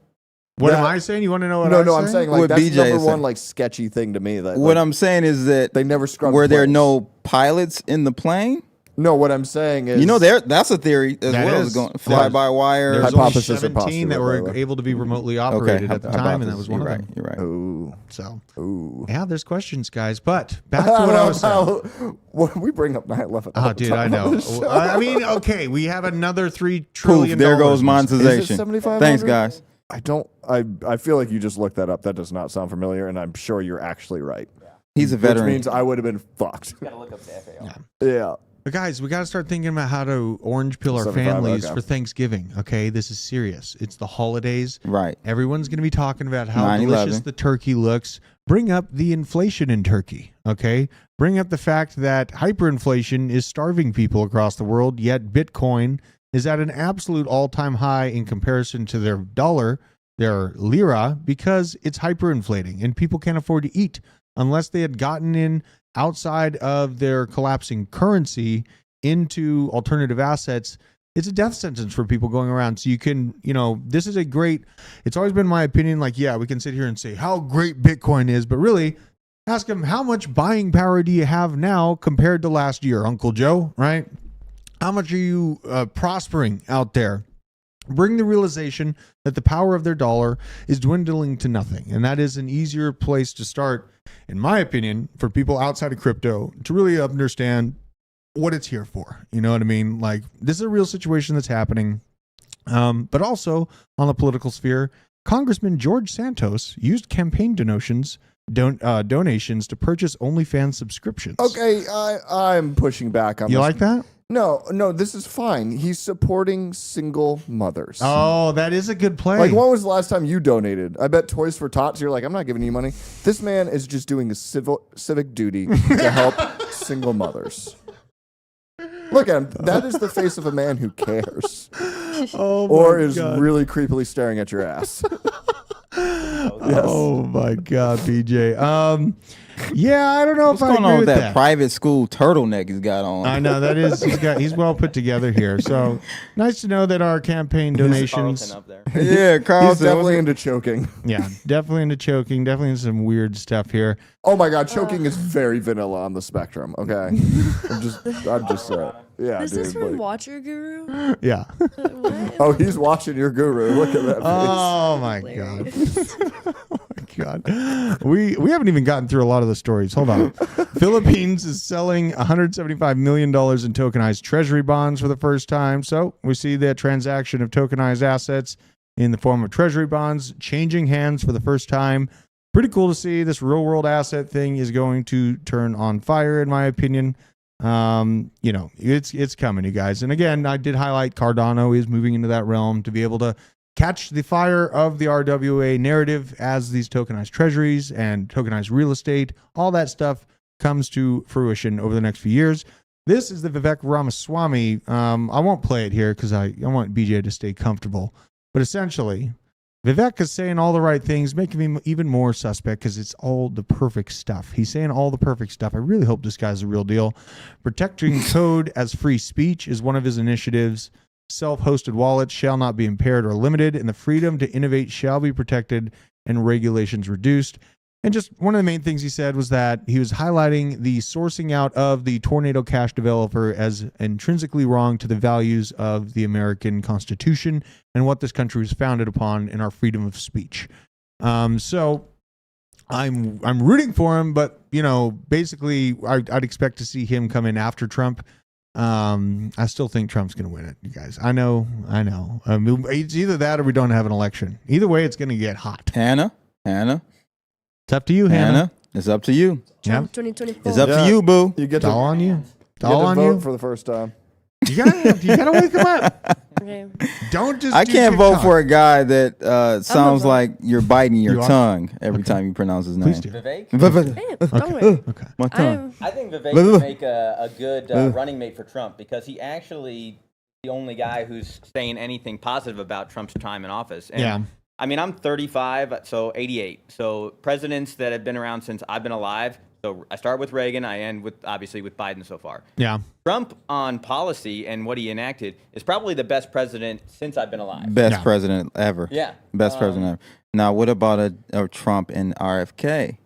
Speaker 1: What
Speaker 6: That-
Speaker 1: am I saying? You want to know what
Speaker 6: No,
Speaker 1: I'm
Speaker 6: I'm saying like
Speaker 9: What
Speaker 6: that's
Speaker 9: BJ
Speaker 6: number
Speaker 9: is
Speaker 6: one
Speaker 9: saying.
Speaker 6: like sketchy thing to me that
Speaker 9: What
Speaker 6: like,
Speaker 9: I'm saying is that
Speaker 6: they never scrub.
Speaker 9: were there
Speaker 6: planes.
Speaker 9: no pilots in the plane?
Speaker 6: No, what I'm saying is,
Speaker 9: that's a theory as
Speaker 1: That
Speaker 9: well.
Speaker 1: is.
Speaker 9: As going fly by wire.
Speaker 1: There's
Speaker 6: Hypothesis or
Speaker 1: only 17 that
Speaker 6: postulate,
Speaker 1: were
Speaker 6: by the way.
Speaker 1: able to be remotely operated at the time, and that was one of them.
Speaker 9: You're right.
Speaker 6: Ooh,
Speaker 1: So,
Speaker 6: ooh.
Speaker 1: yeah, there's questions, guys. But back to what I was saying.
Speaker 6: When we bring up 9/11.
Speaker 1: Oh, dude, I know. I mean, okay, we have another $3
Speaker 9: Poof,
Speaker 1: trillion.
Speaker 9: there goes monetization.
Speaker 6: Is it 7,500?
Speaker 9: Thanks, guys.
Speaker 6: I feel like you just looked that up. That does not sound familiar, and I'm sure you're actually right.
Speaker 9: He's a veteran.
Speaker 6: Which means I would have been fucked.
Speaker 8: Gotta look up the FAO.
Speaker 6: Yeah.
Speaker 1: But guys, we got to start thinking about how to orange pill our
Speaker 6: 75,
Speaker 1: families
Speaker 6: okay.
Speaker 1: for Thanksgiving. Okay, this is serious. It's the holidays.
Speaker 9: Right.
Speaker 1: Everyone's going to be talking about how
Speaker 9: 9/11.
Speaker 1: delicious the turkey looks. Bring up the inflation in turkey. Okay, bring up the fact that hyperinflation is starving people across the world. Yet Bitcoin is at an absolute all-time high in comparison to their dollar, their lira, because it's hyperinflating and people can't afford to eat unless they had gotten in outside of their collapsing currency into alternative assets. It's a death sentence for people going around. So you can, this is it's always been my opinion. Like, yeah, we can sit here and say how great Bitcoin is, but really ask them, how much buying power do you have now compared to last year, Uncle Joe, right? How much are you prospering out there? Bring the realization that the power of their dollar is dwindling to nothing. And that is an easier place to start, in my opinion, for people outside of crypto to really understand what it's here for. You know what I mean? Like, this is a real situation that's happening. But also on the political sphere, Congressman George Santos used campaign donations to purchase OnlyFans subscriptions.
Speaker 6: Okay, I'm pushing back on this.
Speaker 1: You like that?
Speaker 6: No, this is fine. He's supporting single mothers.
Speaker 1: Oh, that is a good play.
Speaker 6: Like, when was the last time you donated? I bet Toys for Tots, you're like, I'm not giving you money. This man is just doing a civic duty to help single mothers. Look at him. That is the face of a man who cares. Or is really creepily staring at your ass. Yes.
Speaker 1: Oh my God, BJ. Yeah, I don't know
Speaker 9: What's
Speaker 1: if I
Speaker 9: going
Speaker 1: agree
Speaker 9: on with
Speaker 1: with
Speaker 9: that private school turtleneck he's got on?
Speaker 1: I know that is he's well put together here. So nice to know that our campaign donations.
Speaker 8: Carlton up there.
Speaker 9: Yeah, Carlson.
Speaker 6: He's definitely into choking.
Speaker 1: Yeah, definitely into choking. Definitely into some weird stuff here.
Speaker 6: Oh my God, choking is very vanilla on the spectrum. Okay, I'm just saying. Yeah,
Speaker 4: Is
Speaker 6: dude.
Speaker 4: this from Watcher Guru?
Speaker 1: Yeah.
Speaker 4: What?
Speaker 6: Oh, he's watching your guru. Look at that face.
Speaker 1: Oh my God. Oh my God. We haven't even gotten through a lot of the stories. Hold on. Philippines is selling $175 million in tokenized treasury bonds for the first time. So we see the transaction of tokenized assets in the form of treasury bonds changing hands for the first time. Pretty cool to see. This real world asset thing is going to turn on fire, in my opinion. It's coming, you guys. And again, I did highlight Cardano is moving into that realm to be able to catch the fire of the RWA narrative as these tokenized treasuries and tokenized real estate, all that stuff comes to fruition over the next few years. This is the Vivek Ramaswamy. I won't play it here because I want BJ to stay comfortable. But essentially, Vivek is saying all the right things, making me even more suspect because it's all the perfect stuff. He's saying all the perfect stuff. I really hope this guy's the real deal. Protecting code as free speech is one of his initiatives. Self-hosted wallets shall not be impaired or limited, and the freedom to innovate shall be protected and regulations reduced. And just one of the main things he said was that he was highlighting the sourcing out of the Tornado Cash developer as intrinsically wrong to the values of the American Constitution and what this country was founded upon in our freedom of speech. So I'm rooting for him, but basically I'd expect to see him come in after Trump. I still think Trump's going to win it, you guys. I know. It's either that or we don't have an election. Either way, it's going to get hot.
Speaker 9: Hannah.
Speaker 1: It's up to you, Hannah.
Speaker 9: It's up to you.
Speaker 1: Yeah.
Speaker 4: 2024.
Speaker 9: It's up to you, boo.
Speaker 6: You get
Speaker 1: It's
Speaker 6: to,
Speaker 1: all on you. It's
Speaker 6: you get
Speaker 1: all
Speaker 6: to
Speaker 1: on
Speaker 6: vote
Speaker 1: you.
Speaker 6: for the first time.
Speaker 1: You gotta wake him up.
Speaker 4: Okay.
Speaker 1: Don't just.
Speaker 9: I
Speaker 1: do
Speaker 9: can't vote
Speaker 1: TikTok.
Speaker 9: for a guy that sounds
Speaker 4: vote.
Speaker 9: like you're biting your
Speaker 1: You are?
Speaker 9: tongue every time you pronounce his name.
Speaker 1: Please do.
Speaker 8: Vivek?
Speaker 4: Damn, don't worry.
Speaker 1: Okay.
Speaker 9: My tongue.
Speaker 8: I think Vivek would make a good running mate for Trump because he actually the only guy who's saying anything positive about Trump's time in office. And
Speaker 1: Yeah.
Speaker 8: I mean, I'm 35, so 88. So presidents that have been around since I've been alive. So I start with Reagan. I end with obviously with Biden so far.
Speaker 1: Yeah.
Speaker 8: Trump on policy and what he enacted is probably the best president since I've been alive.
Speaker 9: Best
Speaker 1: Yeah.
Speaker 9: president ever.
Speaker 8: Yeah.
Speaker 9: Best president ever. Now, what about a Trump and RFK?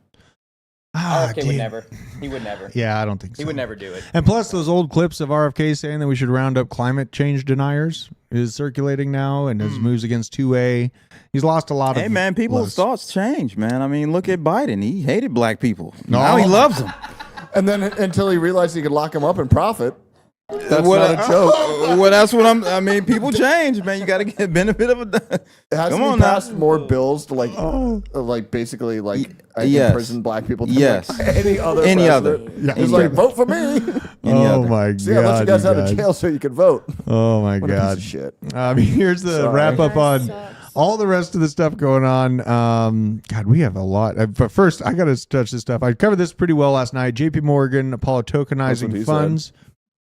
Speaker 2: RFK would
Speaker 1: damn.
Speaker 2: never. He would never.
Speaker 1: Yeah, I don't think so.
Speaker 2: He would never do it.
Speaker 1: And plus, those old clips of RFK saying that we should round up climate change deniers is circulating now, and his moves against 2A. He's lost a lot of.
Speaker 9: Hey man, people's
Speaker 1: lists.
Speaker 9: thoughts change, man. I mean, look at Biden. He hated black people. Now he loves them.
Speaker 6: And then until he realized he could lock him up and profit. That's
Speaker 9: Well,
Speaker 6: not a joke.
Speaker 9: Well, that's what I mean, people change, man. You got to get benefit of it.
Speaker 6: Hasn't he passed more bills to like basically like
Speaker 9: Yes.
Speaker 6: imprison black people than
Speaker 9: Yes.
Speaker 6: like any other
Speaker 9: Any other.
Speaker 6: president?
Speaker 1: Yeah.
Speaker 6: He's like, vote for me.
Speaker 1: Oh my god!
Speaker 6: See, I let you guys out of jail so you could vote.
Speaker 1: Oh my
Speaker 6: What a piece
Speaker 1: god!
Speaker 6: of shit.
Speaker 1: Here's the
Speaker 6: Sorry.
Speaker 1: wrap up
Speaker 4: That
Speaker 1: on
Speaker 4: sucks.
Speaker 1: all the rest of the stuff going on. God, we have a lot. But first, I got to touch this stuff. I covered this pretty well last night. J.P. Morgan, Apollo
Speaker 6: That's what
Speaker 1: tokenizing
Speaker 6: he
Speaker 1: funds.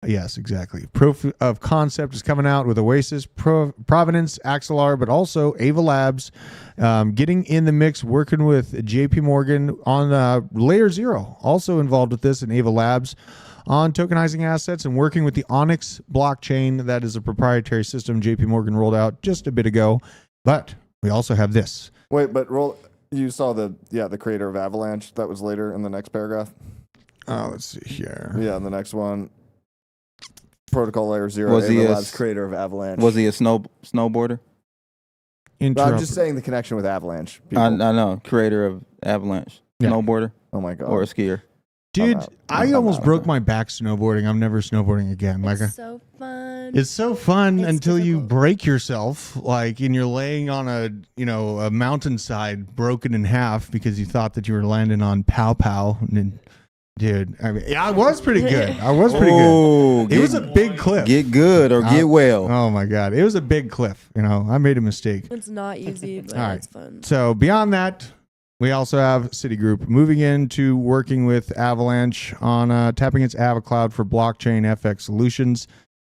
Speaker 1: Yes, exactly. Proof of concept is coming out with Oasis, Providence, Axelar, but also Ava Labs, getting in the mix, working with J.P. Morgan on Layer Zero, also involved with this, and Ava Labs on tokenizing assets and working with the Onyx blockchain. That is a proprietary system J.P. Morgan rolled out just a bit ago. But we also have this.
Speaker 6: Wait, but you saw the creator of Avalanche. That was later in the next paragraph.
Speaker 1: Let's see here.
Speaker 6: Yeah, and the next one. Protocol Layer Zero.
Speaker 9: Was he
Speaker 6: Ava
Speaker 9: a
Speaker 6: Labs, creator of Avalanche.
Speaker 9: Was he a snowboarder?
Speaker 6: No, I'm just saying the connection with Avalanche.
Speaker 9: I
Speaker 6: people.
Speaker 9: know, creator of Avalanche,
Speaker 1: Yeah.
Speaker 9: snowboarder
Speaker 6: Oh my god.
Speaker 9: or a skier.
Speaker 1: Dude,
Speaker 6: I'm out.
Speaker 1: I
Speaker 6: I'm
Speaker 1: almost
Speaker 6: out.
Speaker 1: broke my back snowboarding. I'm never snowboarding again.
Speaker 4: It's so fun.
Speaker 1: It's so fun
Speaker 4: It's
Speaker 1: until you
Speaker 4: difficult.
Speaker 1: break yourself, like, and you're laying on a mountainside broken in half because you thought that you were landing on pow pow. And dude, I mean, I was pretty good. I was pretty
Speaker 9: Oh,
Speaker 1: good. It was a big cliff.
Speaker 9: Get good or get well.
Speaker 1: Oh my god, it was a big cliff. I made a mistake.
Speaker 4: It's not easy, but
Speaker 1: All right.
Speaker 4: it's fun.
Speaker 1: So beyond that, we also have Citigroup moving into working with Avalanche on tapping its AvaCloud for blockchain FX solutions.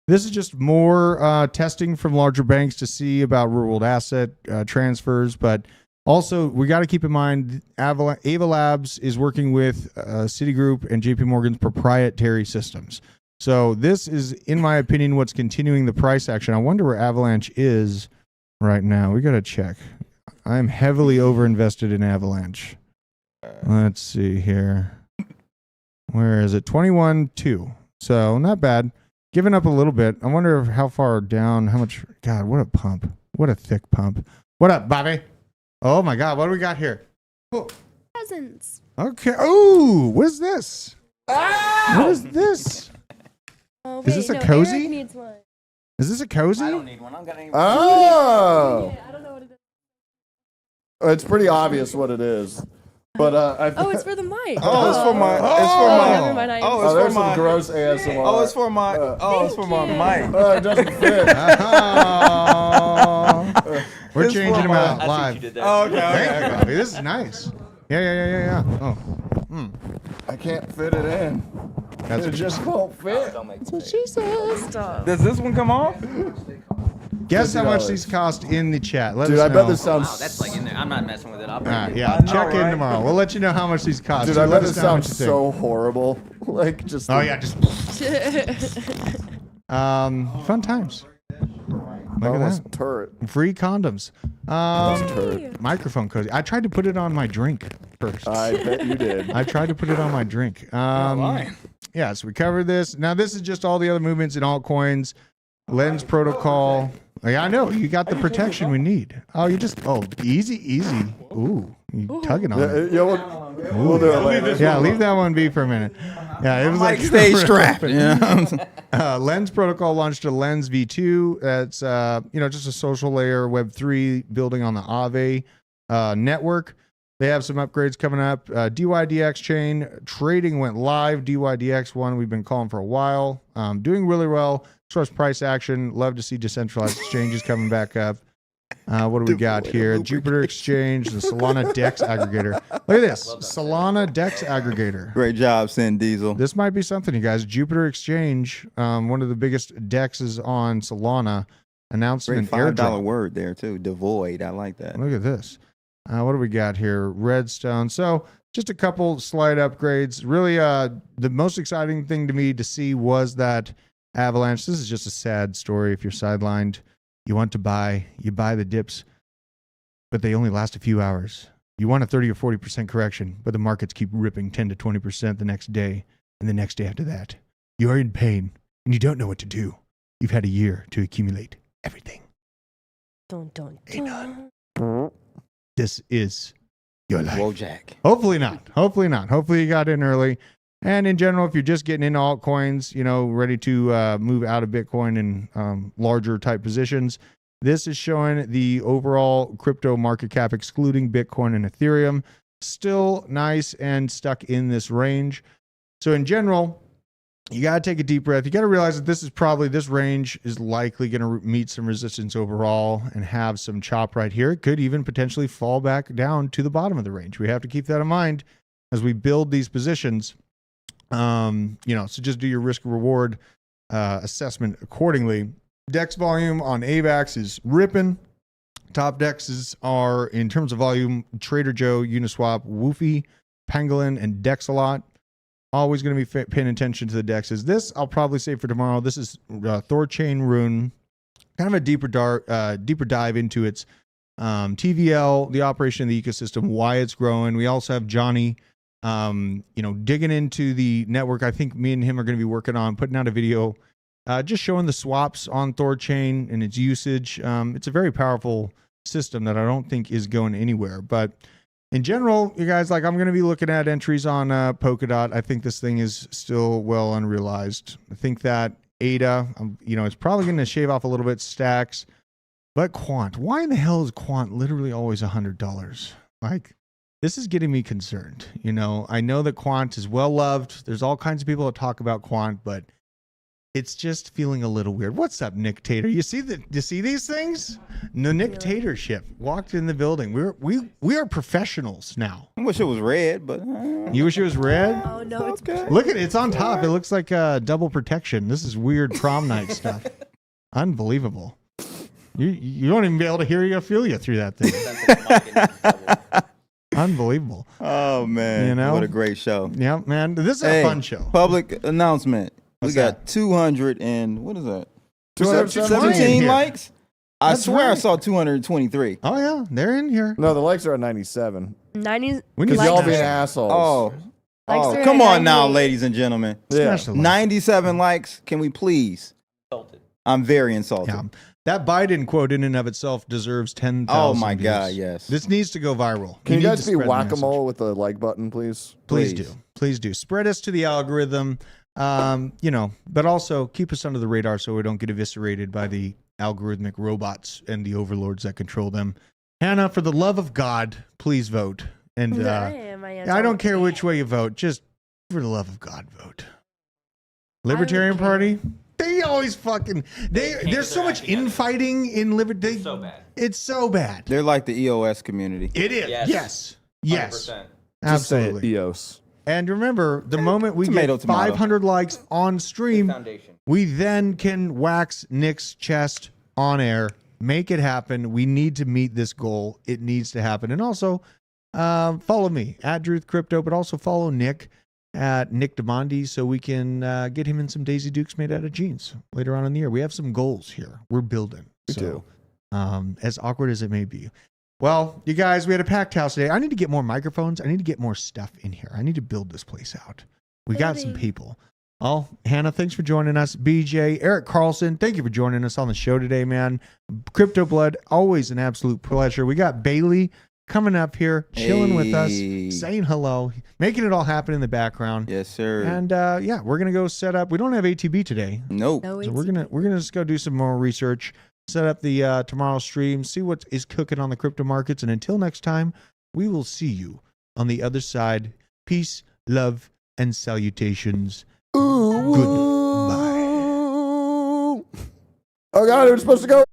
Speaker 1: This is just more testing from larger banks to see about real-world asset transfers, but also we got to keep in mind Ava Labs is working with Citigroup and JP Morgan's proprietary systems. So this is, in my opinion, what's continuing the price action. I wonder where Avalanche is right now. We got to check. I'm heavily overinvested in Avalanche. Let's see here. Where is it? 21.2. So not bad. Giving up a little bit. I wonder how far down, how much. God, what a pump. What a thick pump. What up, Bobby? Oh my God, what do we got here? Oh.
Speaker 4: Presents.
Speaker 1: Okay. Oh, what is this? What is this?
Speaker 4: Oh,
Speaker 1: Is this a
Speaker 4: no,
Speaker 1: cozy?
Speaker 4: Eric needs one.
Speaker 1: Is this a cozy?
Speaker 2: I don't need one. I'm gonna.
Speaker 6: Oh,
Speaker 4: I don't know what it is.
Speaker 6: it's pretty obvious what it is. But
Speaker 4: Oh, it's for the mic.
Speaker 9: Oh, it's for my. It's for
Speaker 4: Oh,
Speaker 9: my.
Speaker 4: never mind.
Speaker 9: Oh,
Speaker 6: there's
Speaker 9: it's for
Speaker 6: some
Speaker 9: my.
Speaker 6: gross ASMR.
Speaker 9: Oh, it's for my. Oh, it's for my mic.
Speaker 6: It doesn't fit.
Speaker 1: We're
Speaker 9: It's
Speaker 1: changing
Speaker 9: for
Speaker 1: them
Speaker 9: my-
Speaker 1: out live.
Speaker 9: Oh, okay.
Speaker 1: Thank you, Bobby. This is nice. Yeah. Oh,
Speaker 6: I can't fit it in.
Speaker 1: that's
Speaker 6: It just won't fit.
Speaker 2: Don't make
Speaker 4: That's what she said. Stop.
Speaker 9: Does this one come off?
Speaker 1: Guess how much
Speaker 6: $50.
Speaker 1: these cost in the chat. Let
Speaker 6: Dude,
Speaker 1: us
Speaker 6: I
Speaker 1: know.
Speaker 6: bet this sounds.
Speaker 8: Wow, that's like in there. I'm not messing with it. I'll bring it.
Speaker 1: Yeah,
Speaker 9: I know,
Speaker 1: check in
Speaker 9: right?
Speaker 1: tomorrow. We'll let you know how much these cost.
Speaker 6: Dude,
Speaker 1: So
Speaker 6: I
Speaker 1: let
Speaker 6: bet
Speaker 1: us
Speaker 6: it
Speaker 1: know how much
Speaker 6: sounds
Speaker 1: you
Speaker 6: so horrible. Like just.
Speaker 1: think. Oh yeah, just fun times. Look at
Speaker 6: almost
Speaker 1: that.
Speaker 6: turret.
Speaker 1: Free condoms.
Speaker 6: Turret.
Speaker 1: Microphone cozy. I tried to put it on my drink first.
Speaker 6: I bet you did.
Speaker 1: I tried to put it on my drink. Yeah, so we covered this. Now this is just all the other movements in altcoins, Lens protocol. Yeah, I know you got the protection we need. Oh, you just easy. Ooh, you tugging on it.
Speaker 6: Yeah, we'll do it later.
Speaker 1: Yeah, leave that one be for a minute. Yeah, it was like
Speaker 9: Stay strapped. You know?
Speaker 1: Lens protocol launched a Lens V2. That's just a social layer Web3 building on the Aave network. They have some upgrades coming up. DYDX chain trading went live. DYDX one we've been calling for a while. Doing really well. Source price action. Love to see decentralized exchanges coming back up. What do we got here? Jupiter Exchange, the Solana Dex aggregator. Look at this. Solana Dex aggregator.
Speaker 9: Great job, Sin Diesel.
Speaker 1: This might be something, you guys. Jupiter Exchange, one of the biggest dexes on Solana, announced
Speaker 9: Great
Speaker 1: an
Speaker 9: $5
Speaker 1: airdrop.
Speaker 9: word there too. Devoid. I like that.
Speaker 1: Look at this. What do we got here? Redstone. So just a couple slight upgrades. Really, the most exciting thing to me to see was that Avalanche. This is just a sad story. If you're sidelined, you want to buy, you buy the dips, but they only last a few hours. You want a 30 or 40% correction, but the markets keep ripping 10 to 20% the next day and the next day after that. You are in pain and you don't know what to do. You've had a year to accumulate everything. Ain't none. This is your life.
Speaker 9: Whoa, Jack.
Speaker 1: Hopefully not. Hopefully not. Hopefully you got in early. And in general, if you're just getting into altcoins, ready to move out of Bitcoin and larger type positions, this is showing the overall crypto market cap, excluding Bitcoin and Ethereum, still nice and stuck in this range. So in general, you got to take a deep breath. You got to realize that this range is likely going to meet some resistance overall and have some chop right here. It could even potentially fall back down to the bottom of the range. We have to keep that in mind as we build these positions. So just do your risk reward assessment accordingly. DEX volume on AVAX is ripping. Top DEXs are, in terms of volume, Trader Joe, Uniswap, Woofy, Pangolin, and Dexalot. Always going to be paying attention to the DEXs. This I'll probably save for tomorrow. This is Thorchain Rune, kind of a deeper dive into its TVL, the operation of the ecosystem, why it's growing. We also have Johnny, digging into the network. I think me and him are going to be working on putting out a video just showing the swaps on Thorchain and its usage. It's a very powerful system that I don't think is going anywhere. But in general, you guys, I'm going to be looking at entries on Polkadot. I think this thing is still well unrealized. I think that ADA, it's probably going to shave off a little bit stacks. But Quant, why in the hell is Quant literally always $100? This is getting me concerned. I know that Quant is well loved. There's all kinds of people that talk about Quant, but it's just feeling a little weird. What's up, Nick Tater? You see these things? No, Nick Tatership walked in the building. We are professionals now.
Speaker 9: I wish it was red, but
Speaker 1: you wish it was red?
Speaker 4: Oh no, it's
Speaker 9: okay.
Speaker 1: Look at it. It's on top. It looks like double protection. This is weird prom night stuff. Unbelievable. You won't even be able to hear you feel you through that thing. Unbelievable.
Speaker 9: Oh man, what a great show.
Speaker 1: Yeah, man. This is a fun show.
Speaker 9: Public announcement. We got 200 and what is that? 217 likes. I swear I saw 223.
Speaker 1: Oh yeah, they're in here.
Speaker 6: No, the likes are at 97.
Speaker 4: 90.
Speaker 6: Because y'all being assholes.
Speaker 9: Oh, come on now, ladies and gentlemen.
Speaker 6: Yeah.
Speaker 9: 97 likes. Can we please? I'm very insulted.
Speaker 1: Yeah. That Biden quote in and of itself deserves 10,000
Speaker 9: Oh my
Speaker 1: views.
Speaker 9: God, yes.
Speaker 1: This needs to go viral.
Speaker 6: Can you
Speaker 1: need
Speaker 6: guys
Speaker 1: to
Speaker 6: be
Speaker 1: spread the
Speaker 6: whack-a-mole with the like button, please?
Speaker 1: Please do. Please do. Spread us to the algorithm, but also keep us under the radar so we don't get eviscerated by the algorithmic robots and the overlords that control them. Hannah, for the love of God, please vote. And I don't care which way you vote. Just for the love of God, vote. Libertarian Party? They always there's so much infighting in Liberty.
Speaker 8: So bad.
Speaker 1: It's so bad.
Speaker 9: They're like the EOS community.
Speaker 1: It is. Yes.
Speaker 8: 100%.
Speaker 1: Absolutely.
Speaker 6: Just say it, EOS.
Speaker 1: And remember, the moment we
Speaker 9: Tomato,
Speaker 1: get 500 likes on stream,
Speaker 8: Foundation.
Speaker 1: we then can wax Nick's chest on air, make it happen. We need to meet this goal. It needs to happen. And also, follow me at Druth Crypto, but also follow Nick at Nick Demondi so we can get him in some Daisy Dukes made out of jeans later on in the year. We have some goals here. We're building.
Speaker 6: We do.
Speaker 1: As awkward as it may be. Well, you guys, we had a packed house today. I need to get more microphones. I need to get more stuff in here. I need to build this place out. We got some people. Oh, Hannah, thanks for joining us. BJ, Eric Carlson, thank you for joining us on the show today, man. Crypto Blood, always an absolute pleasure. We got Bailey coming up here, chilling with us, saying hello, making it all happen in the background.
Speaker 9: Yes, sir.
Speaker 1: And we're gonna go set up. We don't have ATB today.
Speaker 9: Nope.
Speaker 4: No,
Speaker 1: So we're gonna just go do some more research, set up the tomorrow stream, see what is cooking on the crypto markets, and until next time, we will see you on the other side. Peace, love, and salutations. Goodbye.
Speaker 6: Oh God, it was supposed to go.